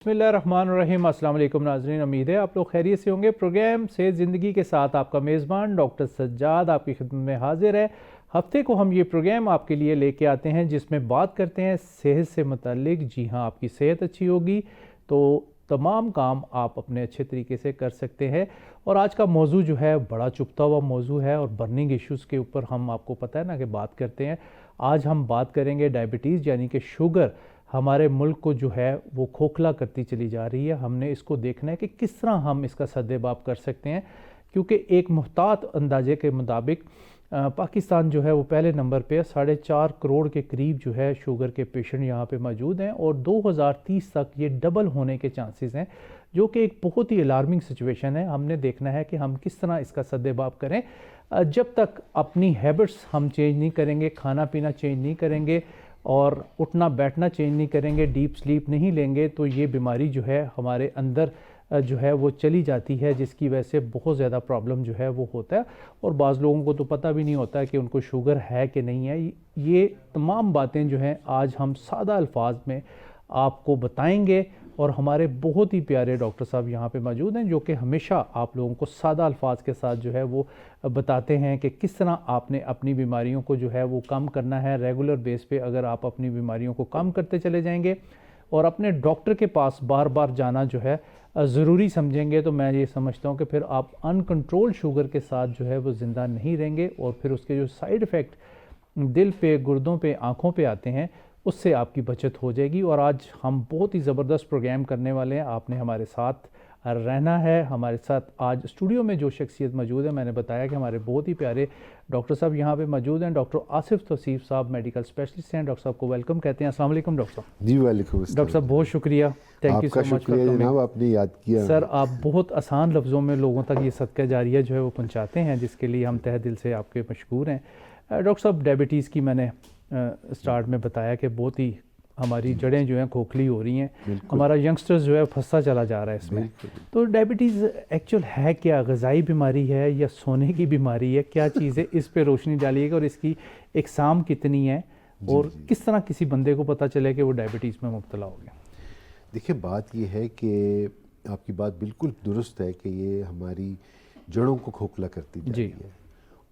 बिस्मिल्लाहिर्रहमानिर्रहीम। अस्सलाम वालेकुम नाज़रीन, उम्मीद है आप लोग खैरियत से होंगे। प्रोग्राम से ज़िंदगी के साथ आपका मेज़बान डॉक्टर सज्जाद आपकी खिदमत में हाजिर है। हफ्ते को हम ये प्रोग्राम आपके लिए लेके आते हैं जिसमें बात करते हैं सेहत से मुताल्लिक। जी हाँ, आपकी सेहत अच्छी होगी तो तमाम काम आप अपने अच्छे तरीके से कर सकते हैं। और आज का मौजू जो है बड़ा चुभता हुआ मौजू है और बर्निंग इश्यूज़ के ऊपर हम आपको पता है ना कि बात करते हैं। आज हम बात करेंगे डायबिटीज़ यानी कि शुगर हमारे मुल्क को जो है वो खोखला करती चली जा रही है। हमने इसको देखना है कि किस तरह हम इसका सद्देबाब कर सकते हैं, क्योंकि एक मुहतात अंदाजे के मुताबिक पाकिस्तान जो है वो पहले नंबर पे 4.5 करोड़ के करीब जो है शुगर के पेशेंट यहाँ पे मौजूद हैं और 2030 तक ये डबल होने के चांसेस हैं, जो कि एक बहुत ही अलार्मिंग सिचुएशन है। हमने देखना है कि हम किस तरह इसका सद्देबाब करें। जब तक अपनी हैबिट्स हम चेंज नहीं करेंगे, खाना पीना चेंज नहीं करेंगे और उठना बैठना चेंज नहीं करेंगे, डीप स्लीप नहीं लेंगे, तो ये बीमारी जो है हमारे अंदर जो है वो चली जाती है, जिसकी वजह से बहुत ज़्यादा प्रॉब्लम जो है वो होता है। और बाज़ लोगों को तो पता भी नहीं होता है कि उनको शुगर है कि नहीं है। ये तमाम बातें जो हैं आज हम सादा अल्फाज में आपको बताएंगे और हमारे बहुत ही प्यारे डॉक्टर साहब यहाँ पे मौजूद हैं, जो कि हमेशा आप लोगों को सादा अल्फाज के साथ जो है वो बताते हैं कि किस तरह आपने अपनी बीमारियों को जो है वो कम करना है। रेगुलर बेस पे अगर आप अपनी बीमारियों को कम करते चले जाएंगे और अपने डॉक्टर के पास बार बार जाना जो है ज़रूरी समझेंगे, तो मैं ये समझता हूँ कि फिर आप अनकंट्रोल शुगर के साथ जो है वो ज़िंदा नहीं रहेंगे और फिर उसके जो साइड इफ़ेक्ट दिल पे, गुर्दों पे, आँखों पे आते हैं, उससे आपकी बचत हो जाएगी। और आज हम बहुत ही ज़बरदस्त प्रोग्राम करने वाले हैं। आपने हमारे साथ रहना है। हमारे साथ आज स्टूडियो में जो शख्सियत मौजूद है, मैंने बताया कि हमारे बहुत ही प्यारे डॉक्टर साहब यहाँ पे मौजूद हैं। डॉक्टर आसिफ तौसीफ साहब मेडिकल स्पेशलिस्ट हैं। डॉक्टर साहब को वेलकम कहते हैं। अस्सलाम वालेकुम डॉक्टर साहब। जी वालेकुम अस्सलाम। डॉक्टर साहब बहुत शुक्रिया, thank you so much for coming. जनाब आपने याद किया। सर, आप बहुत आसान लफ्ज़ों में लोगों तक ये सदका जारिया जो है वो पहुँचाते हैं, जिसके लिए हम तहे दिल से आपके मशकूर हैं। डॉक्टर साहब, डायबिटीज़ की मैंने स्टार्ट में बताया कि बहुत ही हमारी जड़ें जो हैं खोखली हो रही हैं, हमारा यंगस्टर्स जो है फंसता चला जा रहा है इसमें। तो डायबिटीज़ एक्चुअल है क्या? ग़िज़ाई बीमारी है या सोने की बीमारी है? क्या चीज़ है? इस पे रोशनी डालिएगा और इसकी इकसाम कितनी है और किस तरह किसी बंदे को पता चले कि वो डायबिटीज़ में मुब्तला हो गया? देखिए, बात ये है कि आपकी बात बिल्कुल दुरुस्त है कि ये हमारी जड़ों को खोखला करती जा रही है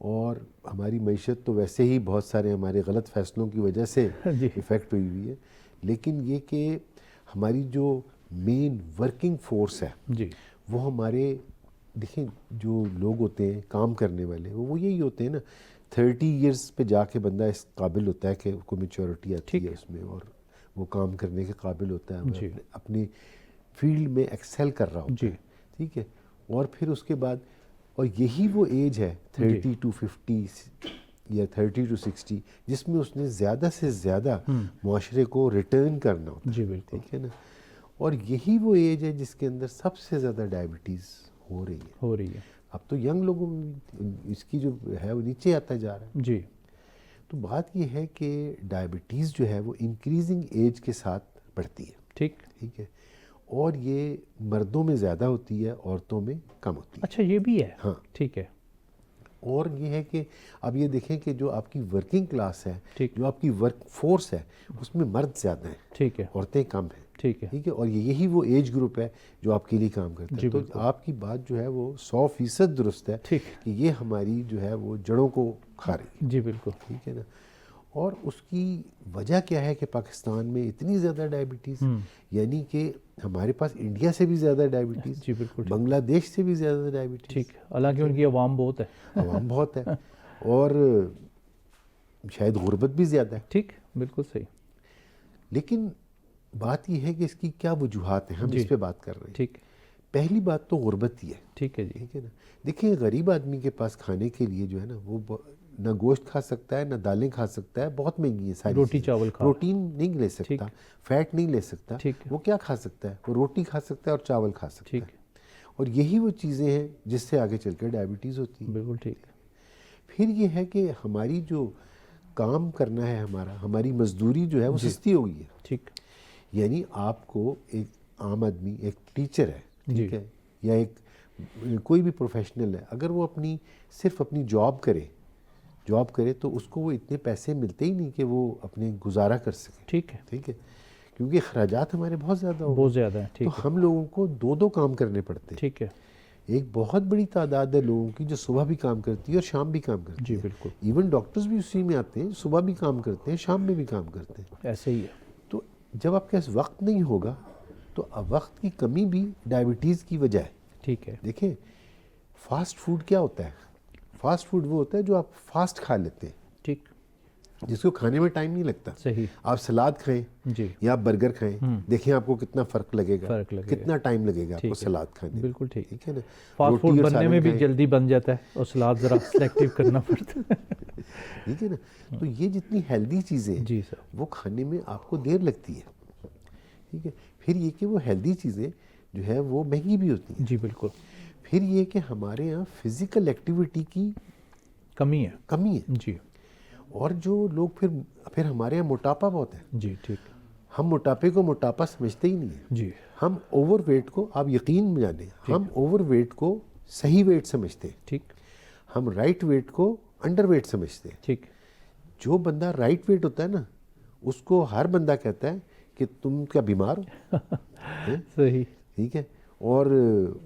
और हमारी मईशत तो वैसे ही बहुत सारे हमारे गलत फ़ैसलों की वजह से इफ़ेक्ट हुई है, लेकिन ये कि हमारी जो मेन वर्किंग फोर्स है वो हमारे, देखिए जो लोग होते हैं काम करने वाले वो यही होते हैं ना, 30 ईयर्स पे जाके बंदा इस काबिल होता है कि उसको मैच्योरिटी आती है उसमें और वो काम करने के काबिल होता है, अपनी फील्ड में एक्सेल कर रहा होता है। ठीक है, और फिर उसके बाद, और यही वो एज है 30 to 50 या 30 to 60 जिसमें उसने ज़्यादा से ज़्यादा मुआशरे को रिटर्न करना होता है। ठीक है ना, और यही वो एज है जिसके अंदर सबसे ज़्यादा डायबिटीज़ हो रही है। अब तो यंग लोगों में इसकी जो है वो नीचे आता जा रहा है जी। तो बात ये है कि डायबिटीज़ जो है वो इंक्रीजिंग एज के साथ बढ़ती है। ठीक है, और ये मर्दों में ज़्यादा होती है, औरतों में कम होती है। अच्छा, ये भी है? हाँ ठीक है। और ये है कि अब ये देखें कि जो आपकी वर्किंग क्लास है, जो आपकी वर्क फोर्स है, उसमें मर्द ज़्यादा हैं, ठीक है, औरतें कम हैं। ठीक है, और यही वो एज ग्रुप है जो आपके लिए काम करता है। तो आपकी बात जो है वो 100% दुरुस्त है कि ये हमारी जो है वो जड़ों को खा रही है। जी बिल्कुल। ठीक है ना, और उसकी वजह क्या है कि पाकिस्तान में इतनी ज़्यादा डायबिटीज़, यानी कि हमारे पास इंडिया से भी ज़्यादा डायबिटीज़, जी बिल्कुल, बांग्लादेश से भी ज़्यादा डायबिटीज़। ठीक, हालांकि उनकी आवाम बहुत है। आवाम बहुत है और शायद गुर्बत भी ज़्यादा है। ठीक, बिल्कुल सही। लेकिन बात यह है कि इसकी क्या वजूहात हैं, हम इस पे बात कर रहे हैं। ठीक, पहली बात तो गुर्बत ही है। ठीक है जी। ठीक है ना, देखिए गरीब आदमी के पास खाने के लिए जो है ना, वो ना गोश्त खा सकता है, ना दालें खा सकता है, बहुत महंगी है सारी रोटी चावल खा, प्रोटीन नहीं ले सकता, फैट नहीं ले सकता, वो क्या खा सकता है? वो रोटी खा सकता है और चावल खा सकता है। और यही वो चीज़ें हैं जिससे आगे चलकर डायबिटीज़ होती है। बिल्कुल ठीक। फिर ये है कि हमारी जो काम करना है, हमारी मजदूरी जो है वो सस्ती हो गई है। ठीक, यानी आपको एक आम आदमी, एक टीचर है, ठीक है, या एक कोई भी प्रोफेशनल है, अगर वो सिर्फ अपनी जॉब करे तो उसको वो इतने पैसे मिलते ही नहीं कि वो अपने गुजारा कर सके। ठीक है, ठीक है, क्योंकि खर्चात हमारे बहुत ज़्यादा हो बहुत ज़्यादा है। तो ठीक है, हम लोगों को दो दो काम करने पड़ते हैं। ठीक है। एक बहुत बड़ी तादाद है लोगों की जो सुबह भी काम करती है और शाम भी काम करती जी है। बिल्कुल, इवन डॉक्टर्स भी उसी में आते हैं, सुबह भी काम करते हैं, शाम में भी काम करते हैं। ऐसे ही है। तो जब आपके पास वक्त नहीं होगा तो अब वक्त की कमी भी डायबिटीज़ की वजह है। ठीक है, देखें, फास्ट फूड क्या होता है? फास्ट फूड वो होता है जो आप फास्ट खा लेते हैं, ठीक, जिसको खाने में टाइम नहीं लगता। सही। आप सलाद खाएं जी, या आप बर्गर खाएं, देखें आपको कितना फ़र्क लगेगा, फ़र्क लगेगा। कितना टाइम लगेगा आपको ठीक है, सलाद खाने में। बिल्कुल ठीक। ठीक है ना? फास्ट फूड रोटी और बनने सालन में भी खाएं। जल्दी बन जाता है और सलाद ज़रा सिलेक्टिव करना पड़ता है। ठीक है ना? तो ये जितनी हेल्दी चीज़ें हैं जी सर। वो खाने में आपको देर लगती है। ठीक है, फिर ये कि वो हेल्दी चीज़ें जो है वो महंगी भी होती हैं। जी बिल्कुल, फिर ये कि हमारे यहाँ फिज़िकल एक्टिविटी की कमी है। कमी है। जी, और जो लोग फिर हमारे यहाँ मोटापा बहुत है। जी ठीक, हम मोटापे को मोटापा समझते ही नहीं है। जी, हम ओवरवेट को, आप यकीन जाने, हम ओवरवेट को सही वेट समझते हैं। ठीक, हम राइट वेट को अंडरवेट समझते हैं। ठीक, जो बंदा राइट वेट होता है ना, उसको हर बंदा कहता है कि तुम क्या बीमार हो। हैं? सही, ठीक है। और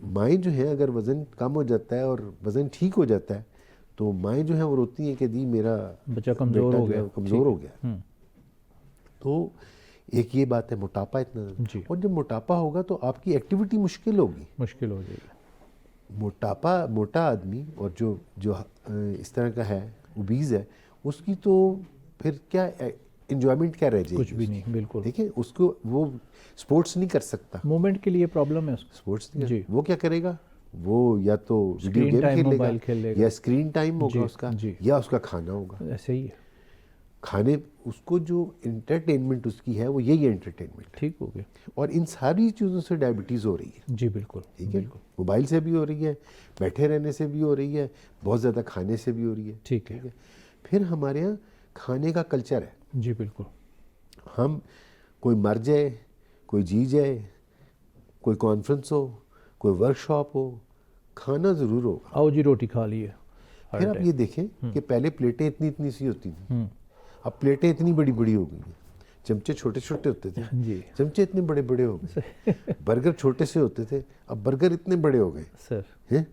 माएँ जो हैं, अगर वज़न कम हो जाता है और वज़न ठीक हो जाता है तो माएँ जो हैं वो रोती हैं कि दी मेरा बच्चा कमज़ोर बेटा हो जो है गया। वो कमज़ोर हो गया। हम्म, तो एक ये बात है, मोटापा इतना। जी। और जब मोटापा होगा तो आपकी एक्टिविटी मुश्किल होगी। मुश्किल हो जाएगी। मोटा आदमी और जो जो इस तरह का है, ओबीज़ है, उसकी तो फिर क्या एंजॉयमेंट क्या रह जाएगी? कुछ भी नहीं, बिल्कुल। देखिए, उसको वो स्पोर्ट्स नहीं कर सकता। मूवमेंट के लिए प्रॉब्लम है उसको। स्पोर्ट्स जी। वो क्या करेगा? वो या तो वीडियो स्क्रीन गेम टाइम, खेलेगा मोबाइल खेलेगा। या स्क्रीन टाइम होगा जी, उसका, जी। या उसका खाना होगा। ऐसे ही है। खाने, उसको जो इंटरटेनमेंट उसकी है वो यही एंटरटेनमेंट है। ठीक हो गया। और इन सारी चीज़ों से डायबिटीज़ हो रही है। जी बिल्कुल, ठीक है, बिल्कुल, मोबाइल से भी हो रही है, बैठे रहने से भी हो रही है, बहुत ज़्यादा खाने से भी हो रही है। ठीक है। फिर हमारे यहाँ खाने का कल्चर है। जी बिल्कुल, हम, कोई मर जाए, कोई जी जाए, कोई कॉन्फ्रेंस हो, कोई वर्कशॉप हो, खाना ज़रूर होगा। आओ जी रोटी खा लिए। फिर आप ये देखें कि पहले प्लेटें इतनी इतनी सी होती थी, अब प्लेटें इतनी बड़ी बड़ी हो गई हैं। चमचे छोटे छोटे होते थे, जी चमचे इतने बड़े बड़े हो गए। बर्गर छोटे से होते थे, अब बर्गर इतने बड़े हो गए सर। हैं।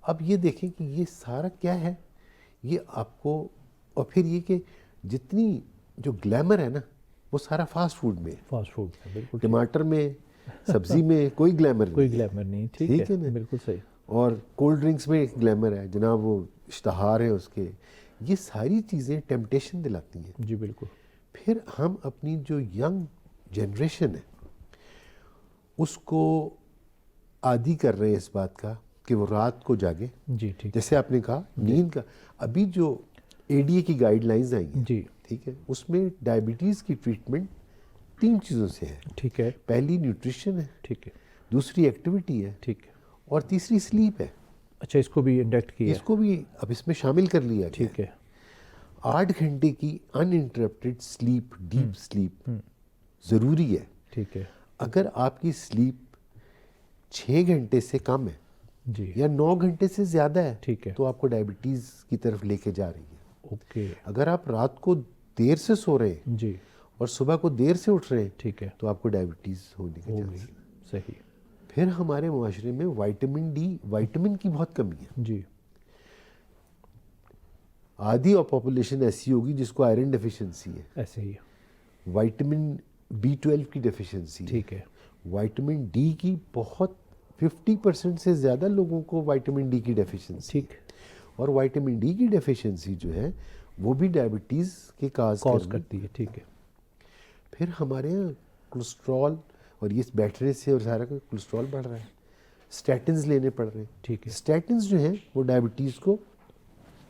अब ये देखें कि ये सारा क्या है, ये आपको, और फिर ये कि जितनी जो ग्लैमर है ना, वो सारा फास्ट फूड में है। फास्ट फूड में बिल्कुल। टमाटर में, सब्जी में कोई ग्लैमर कोई नहीं है। ग्लैमर नहीं। ठीक ठीक है है ना? बिल्कुल सही। और कोल्ड ड्रिंक्स में एक ग्लैमर है जनाब, वो इश्तहार है उसके। ये सारी चीज़ें टेम्पटेशन दिलाती हैं। जी बिल्कुल। फिर हम अपनी जो यंग जनरेशन है उसको आदी कर रहे हैं इस बात का कि वो रात को जागे। जी ठीक। जैसे आपने कहा नींद का, अभी जो एडीए की गाइडलाइंस आई हैं, जी ठीक है, उसमें डायबिटीज़ की ट्रीटमेंट 3 चीज़ों से है। ठीक है। पहली न्यूट्रिशन है, ठीक है। दूसरी एक्टिविटी है, ठीक है। और तीसरी स्लीप है। अच्छा, इसको भी इंडेक्ट किया है। इसको भी अब इसमें शामिल कर लिया गया। ठीक है। 8 घंटे की अनइंटरप्टेड स्लीप, डीप स्लीप ज़रूरी है। ठीक है। अगर आपकी स्लीप 6 घंटे से कम है जी या 9 घंटे से ज़्यादा है, ठीक है। तो आपको डायबिटीज़ की तरफ लेके जा रही है। ओके। अगर आप रात को देर से सो रहे हैं जी और सुबह को देर से उठ रहे हैं, ठीक है। तो आपको डायबिटीज़ होने के होगी। चांस। सही। फिर हमारे मुआशरे में विटामिन डी, विटामिन की बहुत कमी है। जी आधी और पॉपुलेशन ऐसी होगी जिसको आयरन डेफिशिएंसी है, ऐसे ही है। विटामिन B12 की डेफिशिएंसी है, ठीक है। विटामिन डी की बहुत 50% से ज़्यादा लोगों को विटामिन डी की डेफिशिएंसी। ठीक। और विटामिन डी की डेफिशिएंसी जो है वो भी डायबिटीज़ के कॉज काज करती है। ठीक है। फिर हमारे यहाँ कोलेस्ट्रॉल, और ये बैठने से और सारा का कोलेस्ट्रॉल बढ़ रहा है, स्टैटिन्स लेने पड़ रहे हैं। ठीक है। स्टैटिन्स जो हैं वो डायबिटीज़ को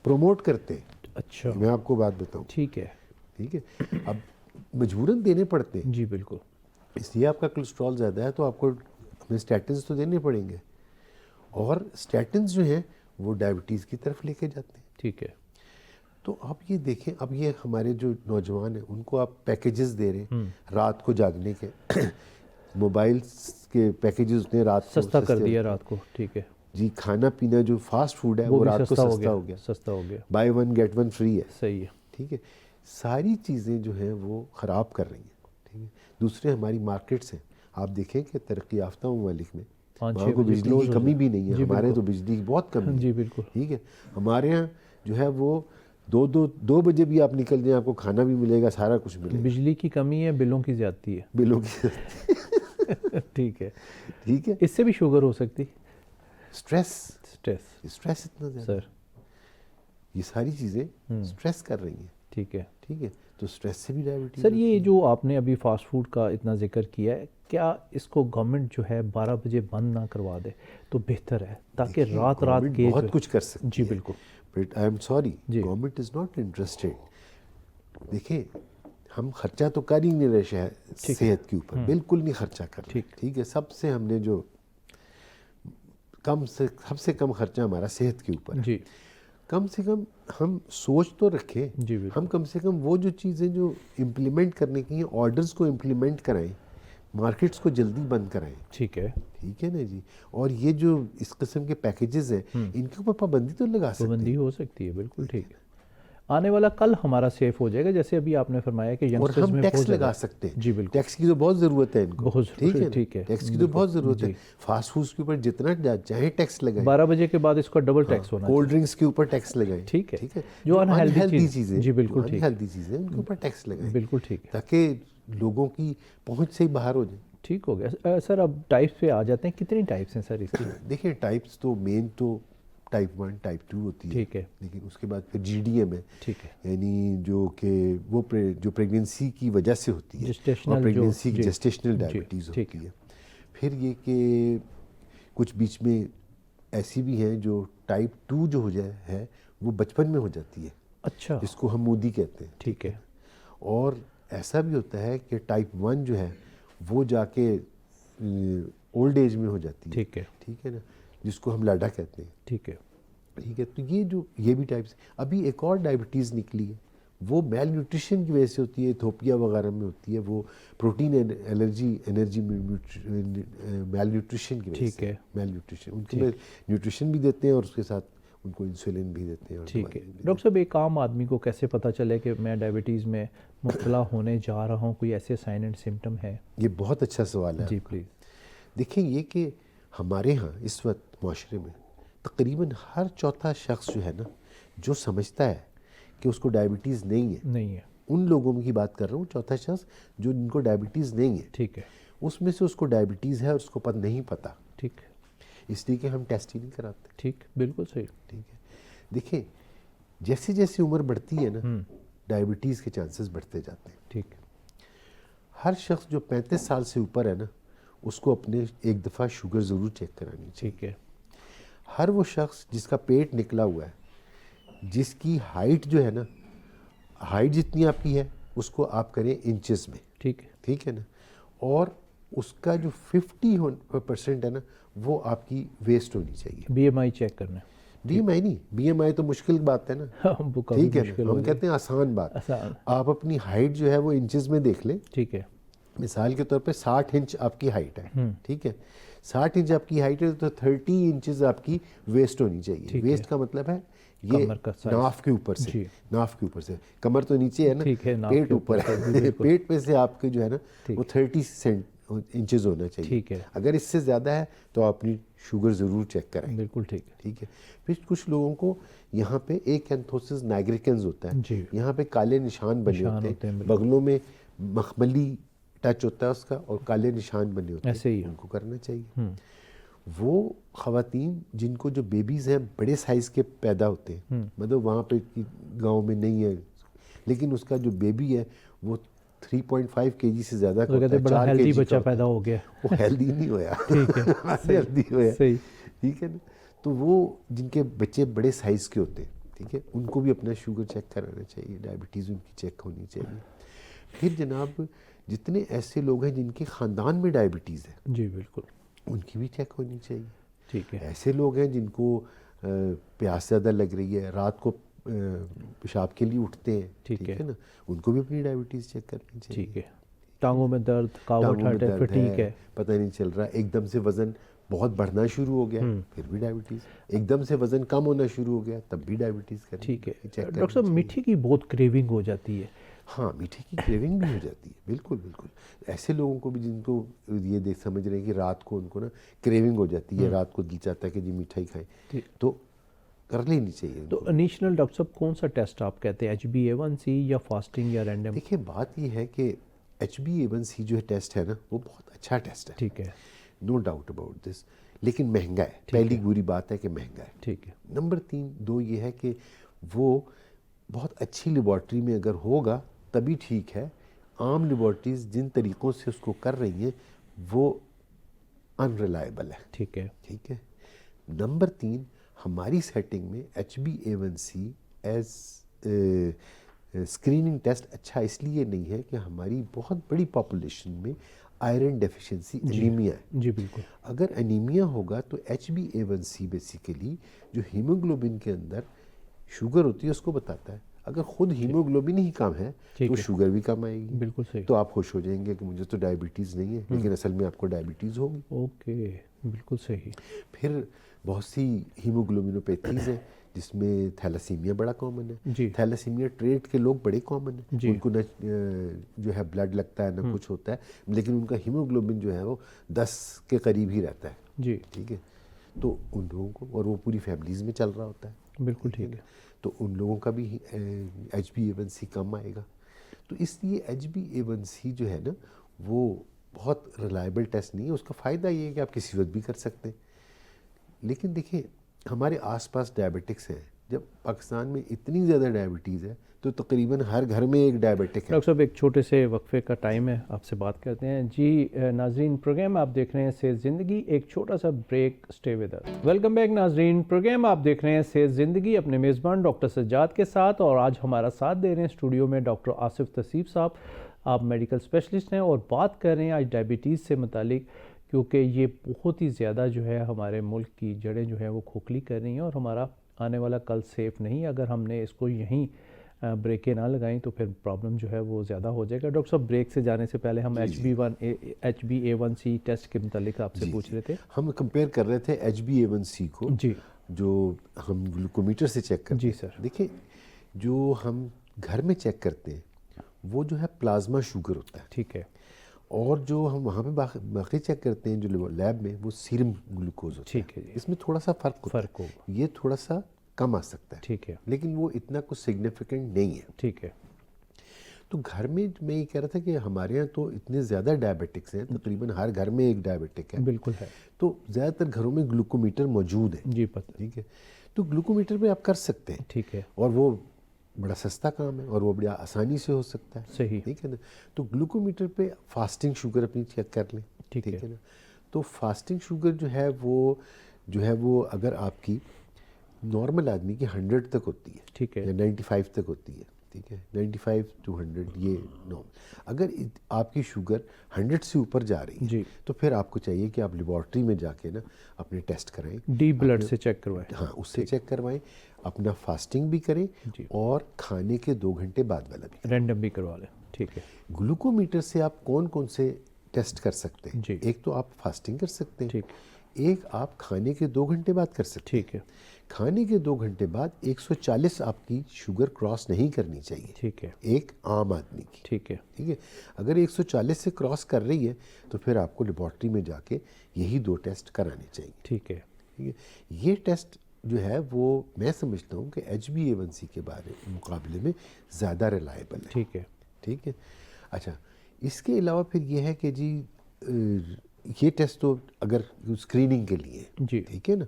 प्रमोट करते हैं। अच्छा। मैं आपको बात बताऊं, ठीक है। ठीक है, अब मजबूरन देने पड़ते हैं, जी बिल्कुल। इसलिए आपका कोलेस्ट्रॉल ज़्यादा है तो आपको हमें स्टैटिन्स तो देने पड़ेंगे। और स्टैटिन्स जो हैं वो डायबिटीज़ की तरफ लेके जाते हैं। ठीक है। तो आप ये देखें, अब ये हमारे जो नौजवान हैं उनको आप पैकेजेस दे रहे हैं रात को जागने के। मोबाइल्स के पैकेजेस उतने रात को सस्ता कर सस्ते दिया होते हैं। रात को। ठीक है। जी, खाना पीना जो फास्ट फूड है वो भी रात को सस्ता हो गया, सस्ता हो गया। बाय 1 गेट 1 फ्री है। सही है। ठीक है, सारी चीज़ें जो हैं वो ख़राब कर रही हैं। ठीक है। दूसरे हमारी मार्केट्स हैं, आप देखें कि तरक्की याफ्ता ममालिक में 5-6 वहाँ को बजे बिजली close की हो कमी जाए। भी नहीं है, जी, हमारे तो बिल्कुल। बिजली की बहुत कमी है। जी बिल्कुल। ठीक है, हमारे यहाँ जो है वो 2 बजे भी आप निकल जाएं, आपको खाना भी मिलेगा, सारा कुछ मिलेगा। बिजली की कमी है, बिलों की ज्यादती है। बिलों की ठीक है। ठीक है, इससे भी शुगर हो सकती। Stress stress. स्ट्रेस इतना ज़्यादा, सर। ये सारी चीज़ें स्ट्रेस कर रही हैं। ठीक है। ठीक है, तो स्ट्रेस से भी डायबिटीज़ सर, ये जो आपने अभी फास्ट फूड का इतना जिक्र किया है, क्या इसको गवर्नमेंट जो है 12 बजे बंद ना करवा दे तो बेहतर है, ताकि रात रात गवर्नमेंट के बहुत कुछ कर सकती जी है, बिल्कुल। बट आई एम सॉरी, जी। Government is not interested. देखिए, हम खर्चा तो कर ही नहीं रहे सेहत के ऊपर, बिल्कुल नहीं खर्चा कर रहे। ठीक है, सबसे हमने जो सबसे कम खर्चा हमारा सेहत के ऊपर है। जी। कम से कम हम सोच तो रखें, जी बिल्कुल। हम कम से कम वो जो चीज़ें जो इम्प्लीमेंट करने की हैं, ऑर्डर्स को इम्प्लीमेंट कराएं, मार्केट्स को जल्दी बंद कराएं। ठीक है। ठीक है ना जी। और ये जो इस किस्म के पैकेजेस हैं, इनके ऊपर पाबंदी तो लगा सकते हैं। पाबंदी हो सकती है, बिल्कुल ठीक है। आने वाला कल हमारा सेफ हो जाएगा, जैसे अभी आपने फरमाया कि और यंगस्टर्स हम में टैक्स बहुत लगा ज़्यादा। सकते हैं। जी बिल्कुल। टैक्स की तो बहुत ज़रूरत है इनको, बहुत ठीक है ना? ठीक है, टैक्स की तो बिल्कुल, बहुत ज़रूरत है। जी। फास्ट फूड्स के ऊपर जितना चाहे टैक्स लगाएं, 12 बजे के बाद इसका डबल टैक्स होना कोल्ड ड्रिंक्स के ऊपर टैक्स लगाएं। ठीक है। ठीक है, जो अनहेल्दी चीज़ें, जी बिल्कुल ठीक, अनहेल्दी चीज़ें उनके ऊपर टैक्स लगाएं, बिल्कुल ठीक है, ताकि लोगों की पहुंच से ही बाहर हो जाए। ठीक हो गया। सर, अब टाइप्स पे आ जाते हैं, कितनी टाइप्स हैं सर इसकी? देखिए, टाइप्स तो मेन तो टाइप 1 टाइप 2 होती है। ठीक है। लेकिन उसके बाद फिर GDM है, ठीक है। यानी जो कि वो जो प्रेगनेंसी की वजह से होती है, Gestational और प्रेगनेंसी की जी, जेस्टेशनल जी, डायबिटीज़ ठीक होती है। फिर ये कि कुछ बीच में ऐसी भी हैं जो टाइप 2 जो हो जाए है वो बचपन में हो जाती है, अच्छा। जिसको हम मोदी कहते हैं। ठीक है। और ऐसा भी होता है कि टाइप 1 जो है वो जाके ओल्ड एज में हो जाती है। ठीक है। ठीक है ना, जिसको हम लाडा कहते हैं। ठीक है। ठीक है, तो ये भी टाइप्स। अभी एक और डायबिटीज़ निकली है, वो मेल न्यूट्रिशन की वजह से होती है, इथोपिया वगैरह में होती है, वो प्रोटीन एनर्जी मेल न्यूट्रिशन की वजह ठीक से। है। मेल न्यूट्रिशन, उनको न्यूट्रिशन भी देते हैं और उसके साथ उनको इंसुलिन भी देते हैं। और ठीक है। दवाइयाँ भी डॉक्टर साहब, एक आम आदमी को कैसे पता चले कि मैं डायबिटीज़ में मुब्तला होने जा रहा हूँ? कोई ऐसे साइन एंड सिम्टम है? देते हैं। ये बहुत अच्छा सवाल है जी आपका। प्लीज़। देखिए, ये कि हमारे यहाँ इस वक्त माशरे में तकरीबन हर चौथा शख्स जो है ना, जो समझता है कि उसको डायबिटीज़ नहीं है, उन लोगों की बात कर रहा हूँ, चौथा शख्स जो जिनको डायबिटीज़ नहीं है, ठीक है। उसमें से उसको डायबिटीज़ है और उसको नहीं पता, ठीक, इसलिए कि हम टेस्ट ही नहीं कराते। ठीक, बिल्कुल सही। ठीक है, देखिए, जैसे जैसे उम्र बढ़ती है ना, डायबिटीज़ के चांसेस बढ़ते जाते हैं। ठीक। हर शख्स जो 35 साल से ऊपर है ना, उसको अपने एक दफ़ा शुगर ज़रूर चेक करानी चाहिए। ठीक है। हर वो शख्स जिसका पेट निकला हुआ है, जिसकी हाइट जो है ना, हाइट जितनी आपकी है उसको आप करें इंचेस में। ठीक है। ठीक है ना, और उसका जो 50% है ना, वो आपकी वेस्ट होनी चाहिए। BMI चेक करना है। BMI नहीं, BMI तो मुश्किल बात है ना। वो काफी ठीक है मुश्किल ना, हो हम गई। कहते हैं आसान बात। आसान। आप अपनी हाइट जो है वो इंचेस में देख लें। ठीक है। मिसाल के तौर पे 60 इंच आपकी हाइट है। ठीक है, 60 इंच आपकी हाइट है तो 30 इंचेस आपकी वेस्ट होनी चाहिए। वेस्ट का मतलब है ये कमर का size। नाफ के ऊपर से, नाफ के ऊपर से, कमर तो नीचे है ना, ठीक है, नाफ पेट के ऊपर ऊपर से, है। बिल्कुल। पेट में से आपके जो है ना ठीक। वो 30 इंचेस होना चाहिए। ठीक है। अगर इससे ज़्यादा है तो आप अपनी शुगर ज़रूर चेक कराएं। बिल्कुल ठीक है। ठीक है, फिर कुछ लोगों को यहाँ पे एकैंथोसिस नाइग्रिकेंस होता है जी। यहाँ पे काले निशान बने निशान होते होते हैं, हैं, बिल्कुल। बगलों में मखमली टच होता है उसका और काले निशान बने होते ऐसे ही हैं, उनको करना चाहिए। वो ख़वातीन जिनको जो बेबीज़ हैं बड़े साइज़ के पैदा होते हैं, मतलब वहाँ पे गांव में नहीं है, लेकिन उसका जो बेबी है वो 3.5 kg से ज़्यादा का तो कहते होता है, बड़ा 4 हेल्दी kg का बच्चा होता है। पैदा हो गया। वो हेल्दी नहीं होया। ठीक है। हेल्दी होया। सही। ठीक है ना, तो वो जिनके बच्चे बड़े साइज़ के होते हैं, ठीक है, उनको भी अपना शुगर चेक कराना चाहिए, डायबिटीज़ उनकी चेक होनी चाहिए। फिर जनाब, जितने ऐसे लोग हैं जिनके ख़ानदान में डायबिटीज़ है, जी बिल्कुल, उनकी भी चेक होनी चाहिए। ठीक है। ऐसे लोग हैं जिनको प्यास ज़्यादा लग रही है, रात को पेशाब के लिए उठते हैं, ठीक है ना, उनको भी अपनी डायबिटीज़ चेक करनी चाहिए। ठीक है। टांगों में दर्द, कावट टांगों में है, दर्द फटीक है, पता नहीं चल रहा, एकदम से वज़न बहुत बढ़ना शुरू हो गया, फिर भी डायबिटीज़, एकदम से वज़न कम होना शुरू हो गया, तब भी डायबिटीज़ करनी। ठीक है। चेक डॉक्टर साहब, मीठी की बहुत क्रेविंग हो जाती है, हाँ, मीठे की क्रेविंग भी हो जाती है, बिल्कुल बिल्कुल। ऐसे लोगों को भी जिनको ये देख समझ रहे हैं कि रात को उनको ना क्रेविंग हो जाती है, रात को दिल चाहता है कि जी मिठाई खाएं, तो कर लेनी चाहिए तो उनको। इनिशियल डॉक्टर साहब कौन सा टेस्ट आप कहते हैं, HbA1c या फास्टिंग या रैंडम? देखिए बात ये है कि HbA1c जो है टेस्ट है ना, वो बहुत अच्छा टेस्ट है, ठीक है, नो डाउट अबाउट दिस, लेकिन महंगा है। पहली बुरी बात है कि महंगा है। ठीक है, नंबर 2 ये है कि वो बहुत अच्छी लेबॉर्ट्री में अगर होगा तभी ठीक है। आम लेबॉर्ट्रीज जिन तरीक़ों से उसको कर रही हैं वो अनरिलायबल है। ठीक है, ठीक है। नंबर 3, हमारी सेटिंग में HbA1c एज स्क्रीनिंग टेस्ट अच्छा इसलिए नहीं है कि हमारी बहुत बड़ी पॉपुलेशन में आयरन डेफिशिएंसी एनीमिया है। जी बिल्कुल, अगर एनीमिया होगा तो HbA1c बेसिकली जो हीमोग्लोबिन के अंदर शुगर होती है उसको बताता है। अगर खुद हीमोग्लोबिन ही कम है तो शुगर भी कम आएगी। बिल्कुल सही। तो आप खुश हो जाएंगे कि मुझे तो डायबिटीज़ नहीं है, लेकिन असल में आपको डायबिटीज़ होगी। ओके, बिल्कुल सही। फिर बहुत सी हीमोग्लोबिनोपैथीज़ हैं जिसमें थैलासीमिया बड़ा कॉमन है। जी, थैलासीमिया ट्रेट के लोग बड़े कॉमन है। जी। उनको न जो है ब्लड लगता है ना कुछ होता है, लेकिन उनका हीमोग्लोबिन जो है वो 10 के करीब ही रहता है। जी, ठीक है। तो उन लोगों को, और वो पूरी फैमिलीज़ में चल रहा होता है, बिल्कुल ठीक है। तो उन लोगों का भी HbA1c कम आएगा। तो इसलिए HbA1c जो है ना वो बहुत रिलायबल टेस्ट नहीं है। उसका फ़ायदा ये है कि आप किसी वक्त भी कर सकते हैं। लेकिन देखिए हमारे आसपास डायबिटिक्स हैं। जब पाकिस्तान में इतनी ज़्यादा डायबिटीज़ है तो तकरीबन हर घर में एक डायबिटिक है। डॉक्टर साहब एक छोटे से वक्फे का टाइम है, आपसे बात करते हैं जी। नाजरीन, प्रोग्राम आप देख रहे हैं सेहत ज़िंदगी, एक छोटा सा break, stay with us. Welcome back नाजरीन, प्रोग्राम आप देख रहे हैं सेहत ज़िंदगी, अपने मेज़बान डॉक्टर सज्जाद के साथ। और आज हमारा साथ दे रहे हैं स्टूडियो में डॉक्टर आसिफ तसीफ साहब। आप मेडिकल स्पेशलिस्ट हैं और बात कर रहे हैं आज डायबिटीज़ से मुतालिक, क्योंकि ये बहुत ही ज़्यादा जो है हमारे मुल्क की जड़ें जो है वो खोखली कर रही हैं और हमारा आने वाला कल सेफ़ नहीं। अगर हमने इसको यहीं ब्रेकें ना लगाएं तो फिर प्रॉब्लम जो है वो ज़्यादा हो जाएगा। डॉक्टर साहब, ब्रेक से जाने से पहले हम HbA1c टेस्ट के मुतालिक आपसे पूछ रहे थे। हम कंपेयर कर रहे थे HbA1c को जी, जो हम ग्लूकोमीटर से चेक करते जी हैं। सर। देखिए जो हम घर में चेक करते हैं वो जो है प्लाज्मा शुगर होता है, ठीक है, और जो हम वहाँ पे बाकी चेक करते हैं जो लैब में वो सीरम ग्लूकोज होता है। ठीक है जी, इसमें थोड़ा सा फ़र्क होगा, ये थोड़ा सा कम आ सकता है, ठीक है, लेकिन वो इतना कुछ सिग्निफिकेंट नहीं है। ठीक है, तो घर में मैं ये कह रहा था कि हमारे यहाँ तो इतने ज़्यादा डायबिटिक्स हैं, तकरीबन हर घर में एक डायबिटिक है। बिल्कुल है, तो ज़्यादातर घरों में ग्लूकोमीटर मौजूद है। जी पता, ठीक है। तो ग्लूकोमीटर पे आप कर सकते हैं, ठीक है, और वो बड़ा सस्ता काम है और वो बड़ा आसानी से हो सकता है। सही, ठीक है ना। तो ग्लूकोमीटर पे फास्टिंग शुगर अपनी चेक कर लें। ठीक है, है ना। तो फास्टिंग शुगर जो है वो अगर आपकी नॉर्मल आदमी की 100 तक होती है, ठीक है, या 95 तक होती है। ठीक है, 95 to 100 ये नॉर्मल। अगर आपकी शुगर 100 से ऊपर जा रही है जी, तो फिर आपको चाहिए कि आप लेबॉर्ट्री में जाके ना अपने टेस्ट कराएं, डी ब्लड से चेक करवाएं। हाँ उससे चेक करवाएं, अपना फास्टिंग भी करें जी, और खाने के 2 घंटे बाद वाला भी। रैंडम भी करवा लें, ठीक है, ग्लूकोमीटर से आप कौन कौन से टेस्ट कर सकते हैं? जी, एक तो आप फास्टिंग कर सकते हैं, ठीक, एक आप खाने के 2 घंटे बाद कर सकते हैं। ठीक है, खाने के 2 घंटे बाद 140 आपकी शुगर क्रॉस नहीं करनी चाहिए, ठीक है, एक आम आदमी की। ठीक है, ठीक है। अगर 140 से क्रॉस कर रही है तो फिर आपको लेबॉर्ट्री में जाके यही 2 टेस्ट कराने चाहिए। ठीक है, ठीक है। ये टेस्ट जो है वो मैं समझता हूँ कि HbA1c के मुकाबले में ज़्यादा रिलायबल है। ठीक है, ठीक है। अच्छा, इसके अलावा फिर ये है कि जी ये टेस्ट तो अगर स्क्रीनिंग के लिए, जी, ठीक है ना।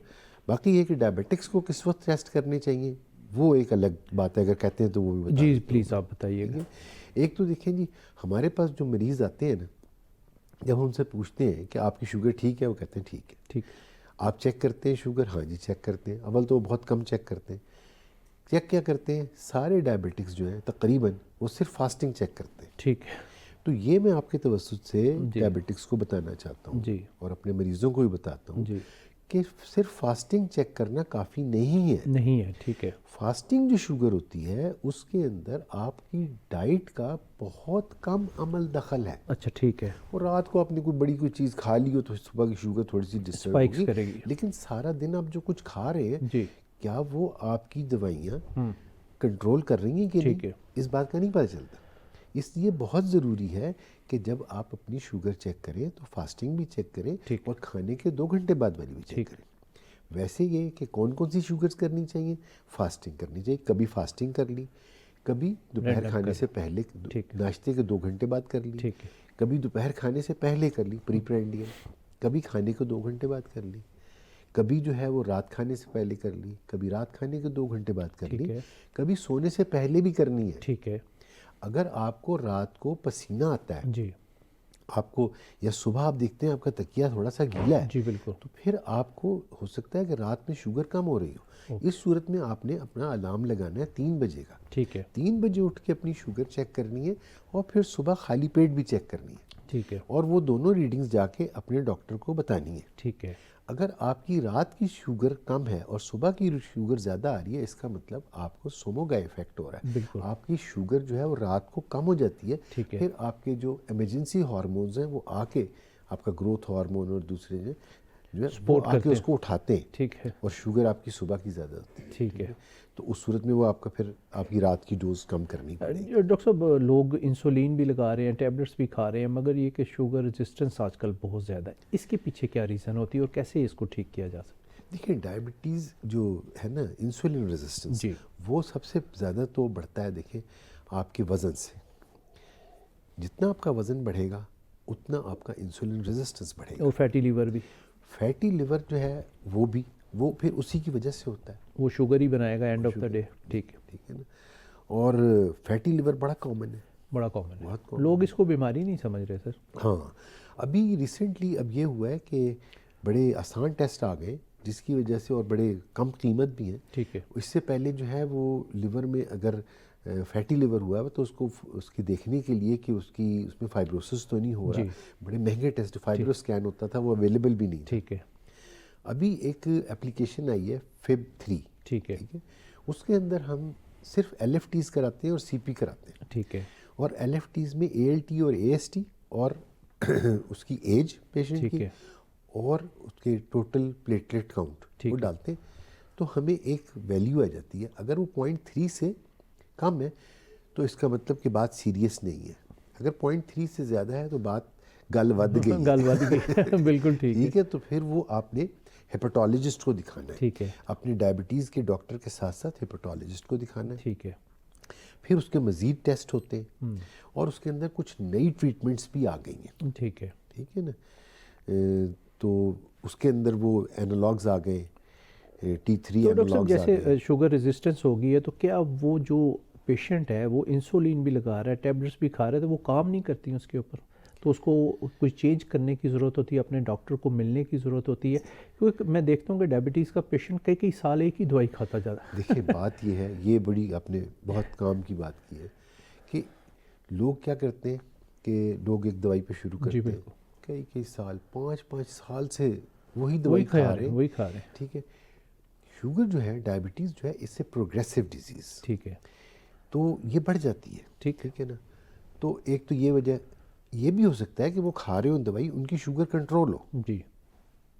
बाकी ये कि डायबिटिक्स को किस वक्त टेस्ट करने चाहिए वो एक अलग बात है, अगर कहते हैं तो वो भी बता जी देता हूँ। प्लीज़ आप बताइएगा। ठीक है। एक तो देखें जी, हमारे पास जो मरीज़ आते हैं ना, जब हम उनसे पूछते हैं कि आपकी शुगर ठीक है, वो कहते हैं ठीक है। ठीक, आप चेक करते हैं शुगर? हाँ जी चेक करते हैं। अव्वल तो वो बहुत कम चेक करते हैं। चेक क्या करते हैं? सारे डायबिटिक्स जो हैं तकरीबन वो सिर्फ फास्टिंग चेक करते हैं। ठीक है, तो ये मैं आपके तवज्जुह से जी, डायबिटिक्स को बताना चाहता हूँ जी, और अपने मरीज़ों को भी बताता हूँ जी, कि सिर्फ फास्टिंग चेक करना काफ़ी नहीं है। नहीं है, ठीक है, फास्टिंग जो शुगर होती है उसके अंदर आपकी डाइट का बहुत कम अमल दखल है। अच्छा ठीक है, और रात को आपने कोई बड़ी कोई चीज़ खा ली हो तो सुबह की शुगर थोड़ी सी डिस्टर्ब स्पाइक्स होगी, करेगी, लेकिन सारा दिन आप जो कुछ खा रहे हैं जी, क्या वो आपकी दवाइयाँ कंट्रोल कर रही हैं कि ठीक नहीं, है, इस बात का नहीं पता चलता। इसलिए बहुत ज़रूरी है कि जब आप अपनी शुगर चेक करें तो फास्टिंग भी चेक करें ठीक। और खाने के 2 घंटे बाद वाली भी चेक ठीक। करें। वैसे ये कि कौन कौन सी शुगर्स करनी चाहिए, फास्टिंग करनी चाहिए, कभी फास्टिंग कर ली, कभी दोपहर Random खाने कर से पहले, ठीक। नाश्ते के 2 घंटे बाद कर ली, ठीक है। कभी दोपहर खाने से पहले कर ली प्री-प्रायंडियल, कभी खाने के 2 घंटे बाद कर ली, कभी जो है वो रात खाने से पहले कर ली, कभी रात खाने के 2 घंटे बाद कर ठीक ली, है। कभी सोने से पहले भी करनी है। ठीक है अगर आपको रात को पसीना आता है जी। आपको, या सुबह आप देखते हैं आपका तकिया थोड़ा सा गीला है, जी बिल्कुल। तो फिर आपको हो सकता है कि रात में शुगर कम हो रही हो। इस सूरत में आपने अपना अलार्म लगाना है 3 बजे का। ठीक है। 3 बजे उठ के अपनी शुगर चेक करनी है और फिर सुबह खाली पेट भी चेक करनी है, ठीक है। और वो दोनों रीडिंग्स जाके अपने डॉक्टर को बतानी है। ठीक है। अगर आपकी रात की शुगर कम है और सुबह की शुगर ज़्यादा आ रही है, इसका मतलब आपको सोमो का इफेक्ट हो रहा है। बिल्कुल। आपकी शुगर जो है वो रात को कम हो जाती है। ठीक है। फिर आपके जो इमरजेंसी हार्मोन्स हैं वो आके आपका ग्रोथ हार्मोन और दूसरे जो है वो Support आके करते हैं। उसको उठाते हैं, ठीक है। और शुगर आपकी सुबह की ज़्यादा होती है। ठीक है। तो उस सूरत में वो आपका फिर आपकी रात की डोज कम करनी पड़ेगी। डॉक्टर साहब, लोग इंसुलिन भी लगा रहे हैं, टैबलेट्स भी खा रहे हैं, मगर ये कि शुगर रेजिस्टेंस आजकल बहुत ज़्यादा है, इसके पीछे क्या रीज़न होती है और कैसे इसको ठीक किया जा सकता है? देखिए, डायबिटीज़ जो है ना, इंसुलिन रेजिस्टेंस, जी। वो सबसे ज़्यादा तो बढ़ता है देखिए आपके वज़न से। जितना आपका वज़न बढ़ेगा उतना आपका इंसुलिन रेजिस्टेंस बढ़ेगा। और फैटी लीवर भी, फैटी लिवर जो है वो फिर उसी की वजह से होता है। वो शुगर ही बनाएगा एंड ऑफ द डे। ठीक है। ठीक है ना। और फैटी लिवर बड़ा कॉमन है। बड़ा कॉमन है, बहुत common लोग इसको बीमारी नहीं समझ रहे सर। हाँ, अभी रिसेंटली अब ये हुआ है कि बड़े आसान टेस्ट आ गए जिसकी वजह से, और बड़े कम कीमत भी हैं। ठीक है। इससे पहले जो है वो लिवर में अगर फैटी लिवर हुआ है तो उसको उसकी देखने के लिए कि उसमें फाइब्रोसिस तो नहीं हो रहा, जी। बड़े महंगे टेस्ट फाइब्रो स्कैन होता था, वो अवेलेबल भी नहीं था। ठीक है। अभी एक एप्लीकेशन आई है FIB-3। ठीक है। ठीक है, उसके अंदर हम सिर्फ LFTs कराते हैं और CP कराते हैं। ठीक है। और LFTs में ALT और AST और उसकी एज पेशेंट ठीक की है। और उसके टोटल प्लेटलेट काउंट ठीक वो है। डालते हैं, तो हमें एक वैल्यू आ जाती है। अगर वो 0.3 से कम है तो इसका मतलब कि बात सीरियस नहीं है। अगर 0.3 से ज़्यादा है तो बात गल वध गई है। गल वध गई। बिल्कुल ठीक है। ठीक है, तो फिर वो आपने हेपेटोलॉजिस्ट को दिखाना है। ठीक है। अपने डायबिटीज़ के डॉक्टर के साथ साथ हेपेटोलॉजिस्ट को दिखाना है। ठीक है। फिर उसके मज़ीद टेस्ट होते हैं और उसके अंदर कुछ नई ट्रीटमेंट्स भी आ गई हैं। ठीक है। ठीक है ना। तो उसके अंदर वो एनालॉग्स आ गए, T3 तो डॉक्टर साहब, एनालॉग्स आ गए। जैसे शुगर रेजिस्टेंस हो गई है तो क्या वो जो पेशेंट है वो इंसुलिन भी लगा रहा है, टैबलेट्स भी खा रहा है, तो वो काम नहीं करती उसके ऊपर, तो उसको कुछ चेंज करने की ज़रूरत होती है, अपने डॉक्टर को मिलने की ज़रूरत होती है? क्योंकि मैं देखता हूँ कि डायबिटीज़ का पेशेंट कई कई साल एक ही दवाई खाता जा रहा है। देखिए, बात ये है, ये बड़ी आपने बहुत काम की बात की है कि लोग क्या करते हैं कि लोग एक दवाई पे शुरू करते हैं, बिल्कुल। कई कई साल, 5-5 साल से वही दवाई खा रहे हैं। वही खा रहे हैं। ठीक है। शुगर जो है, डायबिटीज़ जो है, इससे प्रोग्रेसिव डिजीज़, ठीक है। तो ये बढ़ जाती है। ठीक है ना। तो एक तो ये वजह, ये भी हो सकता है कि वो खा रहे हो दवाई, उनकी शुगर कंट्रोल हो, जी।